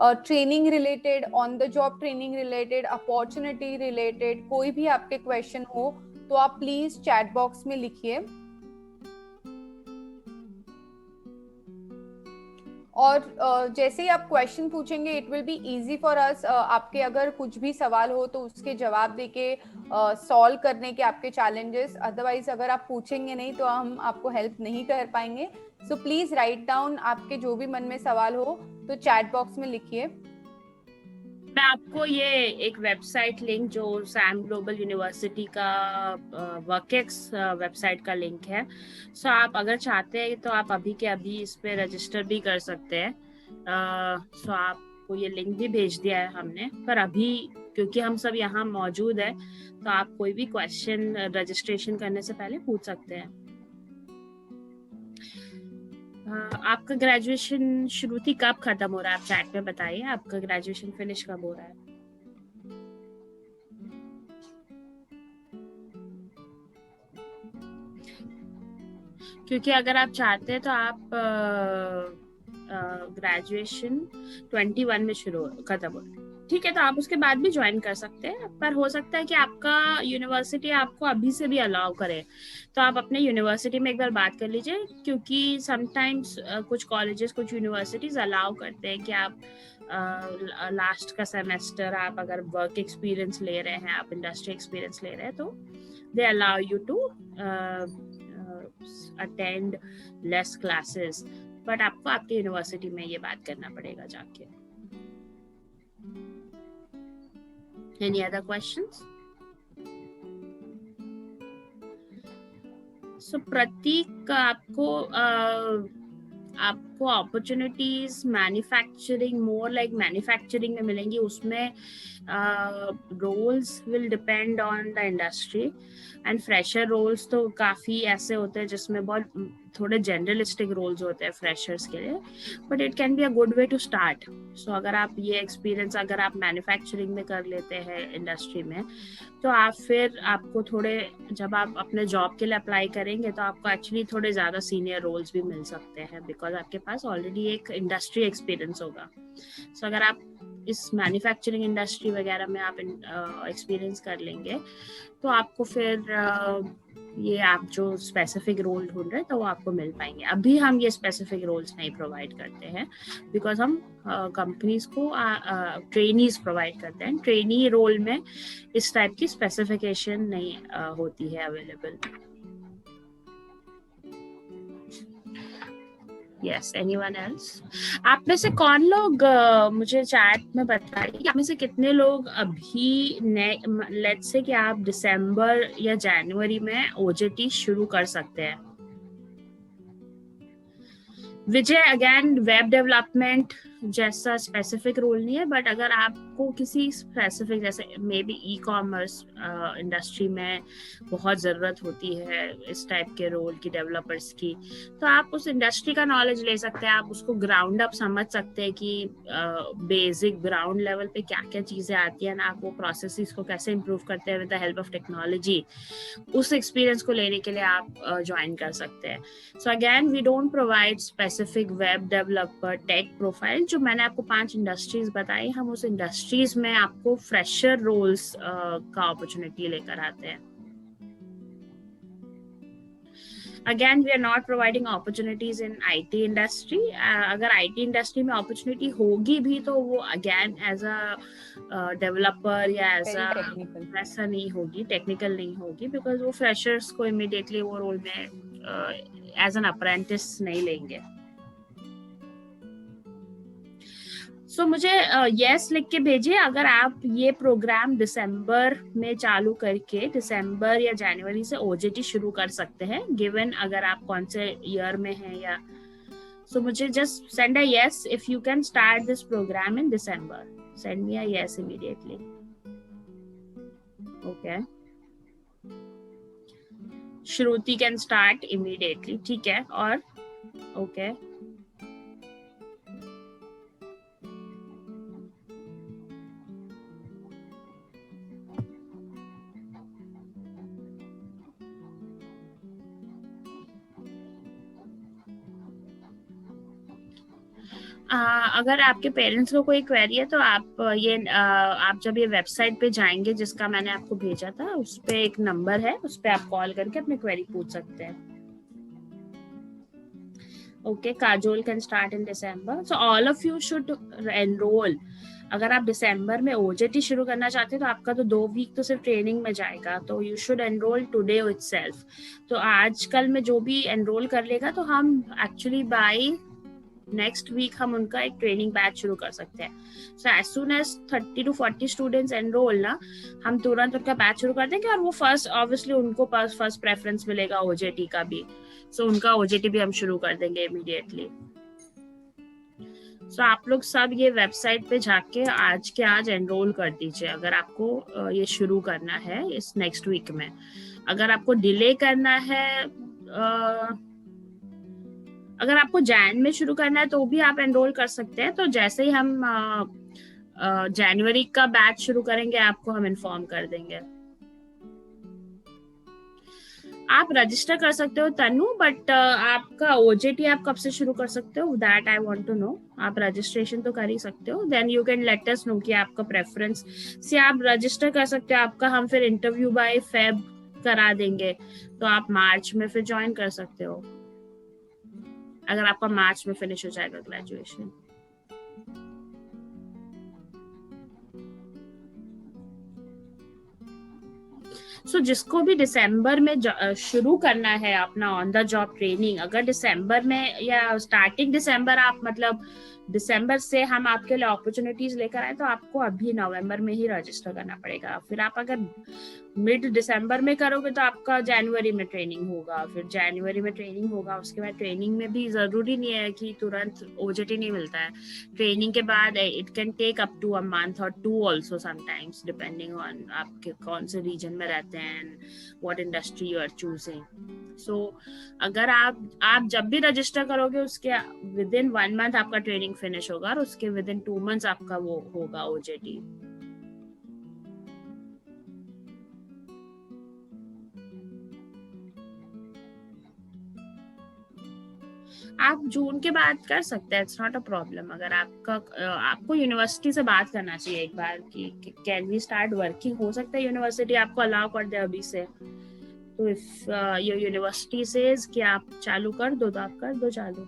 Training related, on the job training related, opportunity related कोई भी आपके क्वेश्चन हो तो आप प्लीज चैट बॉक्स में लिखिए। और जैसे ही आप क्वेश्चन पूछेंगे, it will be easy for us. आपके अगर कुछ भी सवाल हो तो उसके जवाब देके सॉल्व करने के आपके चैलेंजेस। अदरवाइज अगर आप पूछेंगे नहीं तो हम आपको हेल्प नहीं कर पाएंगे। सो प्लीज राइट डाउन आपके जो भी मन में सवाल हो तो चैट बॉक्स में लिखिए। मैं आपको ये एक वेबसाइट लिंक, जो सैम ग्लोबल यूनिवर्सिटी का वर्केक्स वेबसाइट का लिंक है, सो आप अगर चाहते हैं तो आप अभी के अभी इस पे रजिस्टर भी कर सकते हैं। सो आपको ये लिंक भी भेज दिया है हमने, पर अभी क्योंकि हम सब यहाँ मौजूद है तो आप कोई भी क्वेश्चन रजिस्ट्रेशन करने से पहले पूछ सकते हैं। आपका ग्रेजुएशन श्रुति कब खत्म हो रहा है? आप चैट में बताइए आपका ग्रेजुएशन फिनिश कब हो रहा है। क्योंकि अगर आप चाहते हैं तो आप ग्रेजुएशन 21 में शुरू खत्म हो, ठीक है, तो आप उसके बाद भी ज्वाइन कर सकते हैं, पर हो सकता है कि आपका यूनिवर्सिटी आपको अभी से भी अलाउ करे, तो आप अपने यूनिवर्सिटी में एक बार बात कर लीजिए, क्योंकि समटाइम्स कुछ कॉलेजेस, कुछ यूनिवर्सिटीज अलाउ करते हैं कि आप लास्ट का सेमेस्टर आप अगर वर्क एक्सपीरियंस ले रहे हैं, आप इंडस्ट्री एक्सपीरियंस ले रहे हैं, तो they allow you to attend less classes, but आपको आपके यूनिवर्सिटी में ये बात करना पड़ेगा जाके। Any other questions? So Pratik, आपको opportunities manufacturing, more like manufacturing में मिलेंगी. उसमें roles will depend on the industry, and fresher roles तो काफ़ी ऐसे होते हैं जिसमें बहुत थोड़े जनरलिस्टिक रोल्स होते हैं फ्रेशर्स के लिए, but it can be a good way to start. So अगर आप ये एक्सपीरियंस अगर आप मैन्युफैक्चरिंग में कर लेते हैं इंडस्ट्री में, तो आप फिर आपको थोड़े, जब आप अपने जॉब के लिए अप्लाई करेंगे तो आपको एक्चुअली थोड़े ज़्यादा सीनियर रोल्स भी मिल सकते हैं, बिकॉज आपके पास ऑलरेडी एक इंडस्ट्री एक्सपीरियंस होगा. सो अगर आप इस मैन्युफैक्चरिंग इंडस्ट्री वगैरह में आप एक्सपीरियंस कर लेंगे तो आपको फिर ये आप जो स्पेसिफिक रोल ढूंढ रहे हैं तो वो आपको मिल पाएंगे. अभी हम ये स्पेसिफिक रोल्स नहीं प्रोवाइड करते हैं, बिकॉज हम कंपनीज को ट्रेनीज प्रोवाइड करते हैं. ट्रेनी रोल में इस टाइप की स्पेसिफिकेशन नहीं होती है अवेलेबल. Yes, anyone else? आप में से कौन लोग मुझे चैट में बताइए, आप में से कितने लोग अभी लेट्स से कि आप दिसंबर या जनवरी में ओजेटी शुरू कर सकते हैं? विजय, अगेन वेब डेवलपमेंट जैसा स्पेसिफिक रोल नहीं है, बट अगर आपको किसी स्पेसिफिक, जैसे maybe ecommerce industry में बहुत ज़रूरत होती है इस टाइप के रोल की, डेवलपर्स की, तो आप उस इंडस्ट्री का नॉलेज ले सकते हैं. आप उसको ग्राउंड अप समझ सकते हैं कि बेसिक ग्राउंड लेवल पे क्या क्या चीज़ें आती हैं, आप वो प्रोसेसेस को कैसे इम्प्रूव करते हैं with the help of technology. उस एक्सपीरियंस को लेने के लिए आप ज्वाइन कर सकते हैं. So again we don't provide specific web developer tech profile. जो मैंने आपको 5 इंडस्ट्रीज बताई, हम उस इंडस्ट्रीज में आपको फ्रेशर रोल्स का अपॉर्चुनिटी लेकर आते हैं. Again, we are not providing opportunities in IT industry. अगर IT industry में opportunity होगी भी तो वो again as a developer या as a वैसा नहीं होगी, technical नहीं होगी, because वो freshers को immediately वो role में as an apprentice नहीं लेंगे. सो मुझे यस लिख के भेजिए अगर आप ये प्रोग्राम दिसंबर में चालू करके दिसंबर या जनवरी से ओजेटी शुरू कर सकते हैं, गिवन अगर आप कौन से ईयर में हैं या. सो मुझे just send a yes if you can start this program in December. Send me a yes immediately. Okay, Shruti can start immediately. ठीक है, और ओके अगर आपके पेरेंट्स को कोई क्वेरी है तो आप जब ये वेबसाइट पे जाएंगे जिसका मैंने आपको भेजा था, उस पे एक नंबर है, उस पे आप कॉल करके अपनी क्वेरी पूछ सकते हैं. Okay, Kajol can start in December. So all of you should enrol. अगर आप दिसंबर में ओजेटी शुरू करना चाहते हैं तो आपका तो 2 वीक तो सिर्फ ट्रेनिंग में जाएगा, तो you should enrol today itself. तो आजकल में जो भी एनरोल कर लेगा तो हम एक्चुअली बाय नेक्स्ट वीक हम उनका एक ट्रेनिंग बैच शुरू कर सकते हैं. So as soon as 30 to 40 students enroll ना, हम तुरंत उनका बैच शुरू कर देंगे, और वो फर्स्ट ऑब्वियसली उनको फर्स्ट प्रेफरेंस मिलेगा ओजेटी का भी. सो उनका ओजेटी भी हम शुरू कर देंगे इमीडिएटली. सो आप लोग सब ये वेबसाइट पे जाके आज के आज एनरोल कर दीजिए अगर आपको ये शुरू करना है इस नेक्स्ट वीक में. अगर आपको डिले करना है, अगर आपको जैन में शुरू करना है तो भी आप एनरोल कर सकते हैं. तो जैसे ही हम जनवरी का बैच शुरू करेंगे आपको हम इन्फॉर्म कर देंगे. आप रजिस्टर कर सकते हो तनु, बट आपका ओजेटी आप कब से शुरू कर सकते हो, that I want to know. आप रजिस्ट्रेशन तो कर ही सकते हो, then you can let us know कि आपका प्रेफरेंस से आप रजिस्टर कर सकते हो. आपका हम फिर इंटरव्यू बाय फेब करा देंगे, तो आप मार्च में फिर ज्वाइन कर सकते हो अगर आपका मार्च में फिनिश हो जाएगा ग्रेजुएशन. सो जिसको भी दिसंबर में शुरू करना है अपना ऑन द जॉब ट्रेनिंग, अगर दिसंबर में या स्टार्टिंग दिसंबर आप मतलब दिसंबर से हम आपके लिए अपॉर्चुनिटीज लेकर आए तो आपको अभी नवंबर में ही रजिस्टर करना पड़ेगा। फिर आप अगर मिड दिसंबर में करोगे तो आपका जनवरी में ट्रेनिंग होगा, फिर जनवरी में ट्रेनिंग होगा, उसके बाद ट्रेनिंग में भी जरूरी नहीं है कि तुरंत ओजेटी नहीं मिलता है। ट्रेनिंग के बाद it can take up to a month और 2 ऑल्सो समटाइम्स, डिपेंडिंग ऑन आपके कौन से रीजन में रहते हैं and what industry you are choosing. So अगर आप जब भी रजिस्टर करोगे उसके विद इन 1 मंथ आपका ट्रेनिंग फिनिश होगा और उसके विद इन 2 मंथ्स आपका वो होगा ओजेटी। आप जून के बाद कर सकते हैं, इट्स नॉट अ प्रॉब्लम। अगर आपको यूनिवर्सिटी से बात करना चाहिए एक बार कि कैन वी स्टार्ट वर्किंग, हो सकता है यूनिवर्सिटी आपको अलाउ कर दे अभी से। तो इफ योर यूनिवर्सिटी सेज कि आप चालू कर दो तो आप कर दो चालू,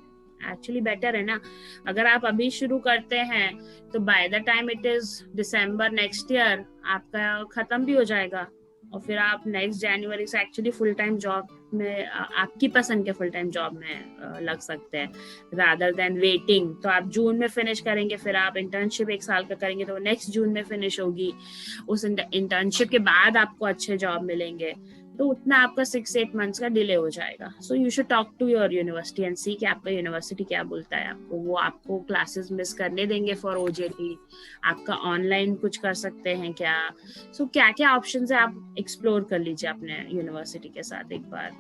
एक्चुअली बेटर है ना। अगर आप अभी शुरू करते हैं तो by the time it is December next year आपका खत्म भी हो जाएगा और फिर आप नेक्स्ट जनवरी से एक्चुअली फुल टाइम जॉब में, आपकी पसंद के फुल टाइम जॉब में लग सकते हैं रादर देन वेटिंग। तो आप जून में फिनिश करेंगे, फिर आप इंटर्नशिप 1 साल का करेंगे तो नेक्स्ट जून में फिनिश होगी। उस इंटर्नशिप के बाद आपको अच्छे जॉब मिलेंगे, तो उतना आपका 6-8 मंथ्स का डिले हो जाएगा। So you should talk to your university and see कि आपका यूनिवर्सिटी क्या बोलता है आपको। वो आपको क्लासेस मिस करने देंगे फॉर ओजेटी, आपका ऑनलाइन कुछ कर सकते हैं क्या। सो क्या क्या ऑप्शन है आप एक्सप्लोर कर लीजिए अपने यूनिवर्सिटी के साथ एक बार।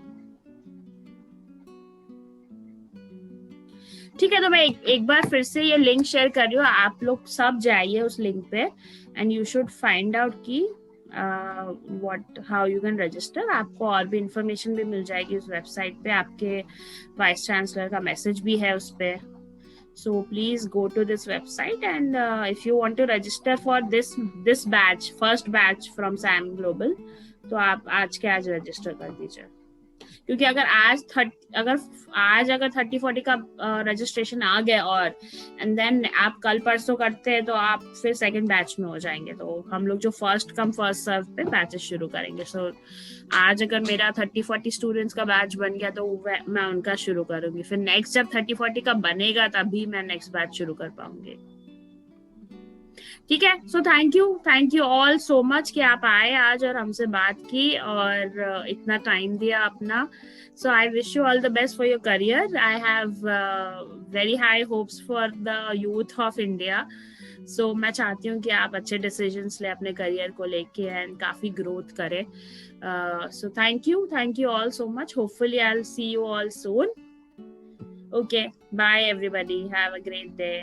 ठीक है, तो मैं एक बार फिर से ये लिंक शेयर कर रही हूँ, आप लोग सब जाइए उस लिंक पे and you should find out की हाउ यू कैन रजिस्टर। आपको और भी इंफॉर्मेशन भी मिल जाएगी उस वेबसाइट पे, आपके वाइस चांसलर का मैसेज भी है उस पे। So please go to this website and if you want to register for this batch, first batch from SAM Global, तो आप आज के आज रजिस्टर कर दीजिए। क्योंकि अगर अगर 30-40 का रजिस्ट्रेशन आ गया और एंड देन आप कल परसों करते हैं तो आप फिर सेकंड बैच में हो जाएंगे। तो हम लोग जो फर्स्ट कम फर्स्ट सर्व पे बैचेस शुरू करेंगे। सो आज अगर मेरा 30-40 स्टूडेंट्स का बैच बन गया तो मैं उनका शुरू करूंगी, फिर नेक्स्ट जब 30-40 का बनेगा तभी मैं नेक्स्ट बैच शुरू कर पाऊंगी। ठीक है, सो thank you all so much कि आप आए आज और हमसे बात की और इतना टाइम दिया अपना। So I wish you all the best for your career. I have very high hopes for the youth of India. So मैं चाहती हूँ कि आप अच्छे डिसीजंस ले अपने करियर को लेके एंड काफी ग्रोथ करें। So thank you all so much. Hopefully I will see you all soon. Okay, bye everybody, have a great day.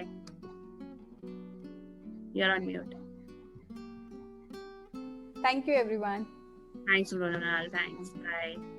You're on mute. Thank you, everyone. Thanks, Ronald. Thanks. Bye.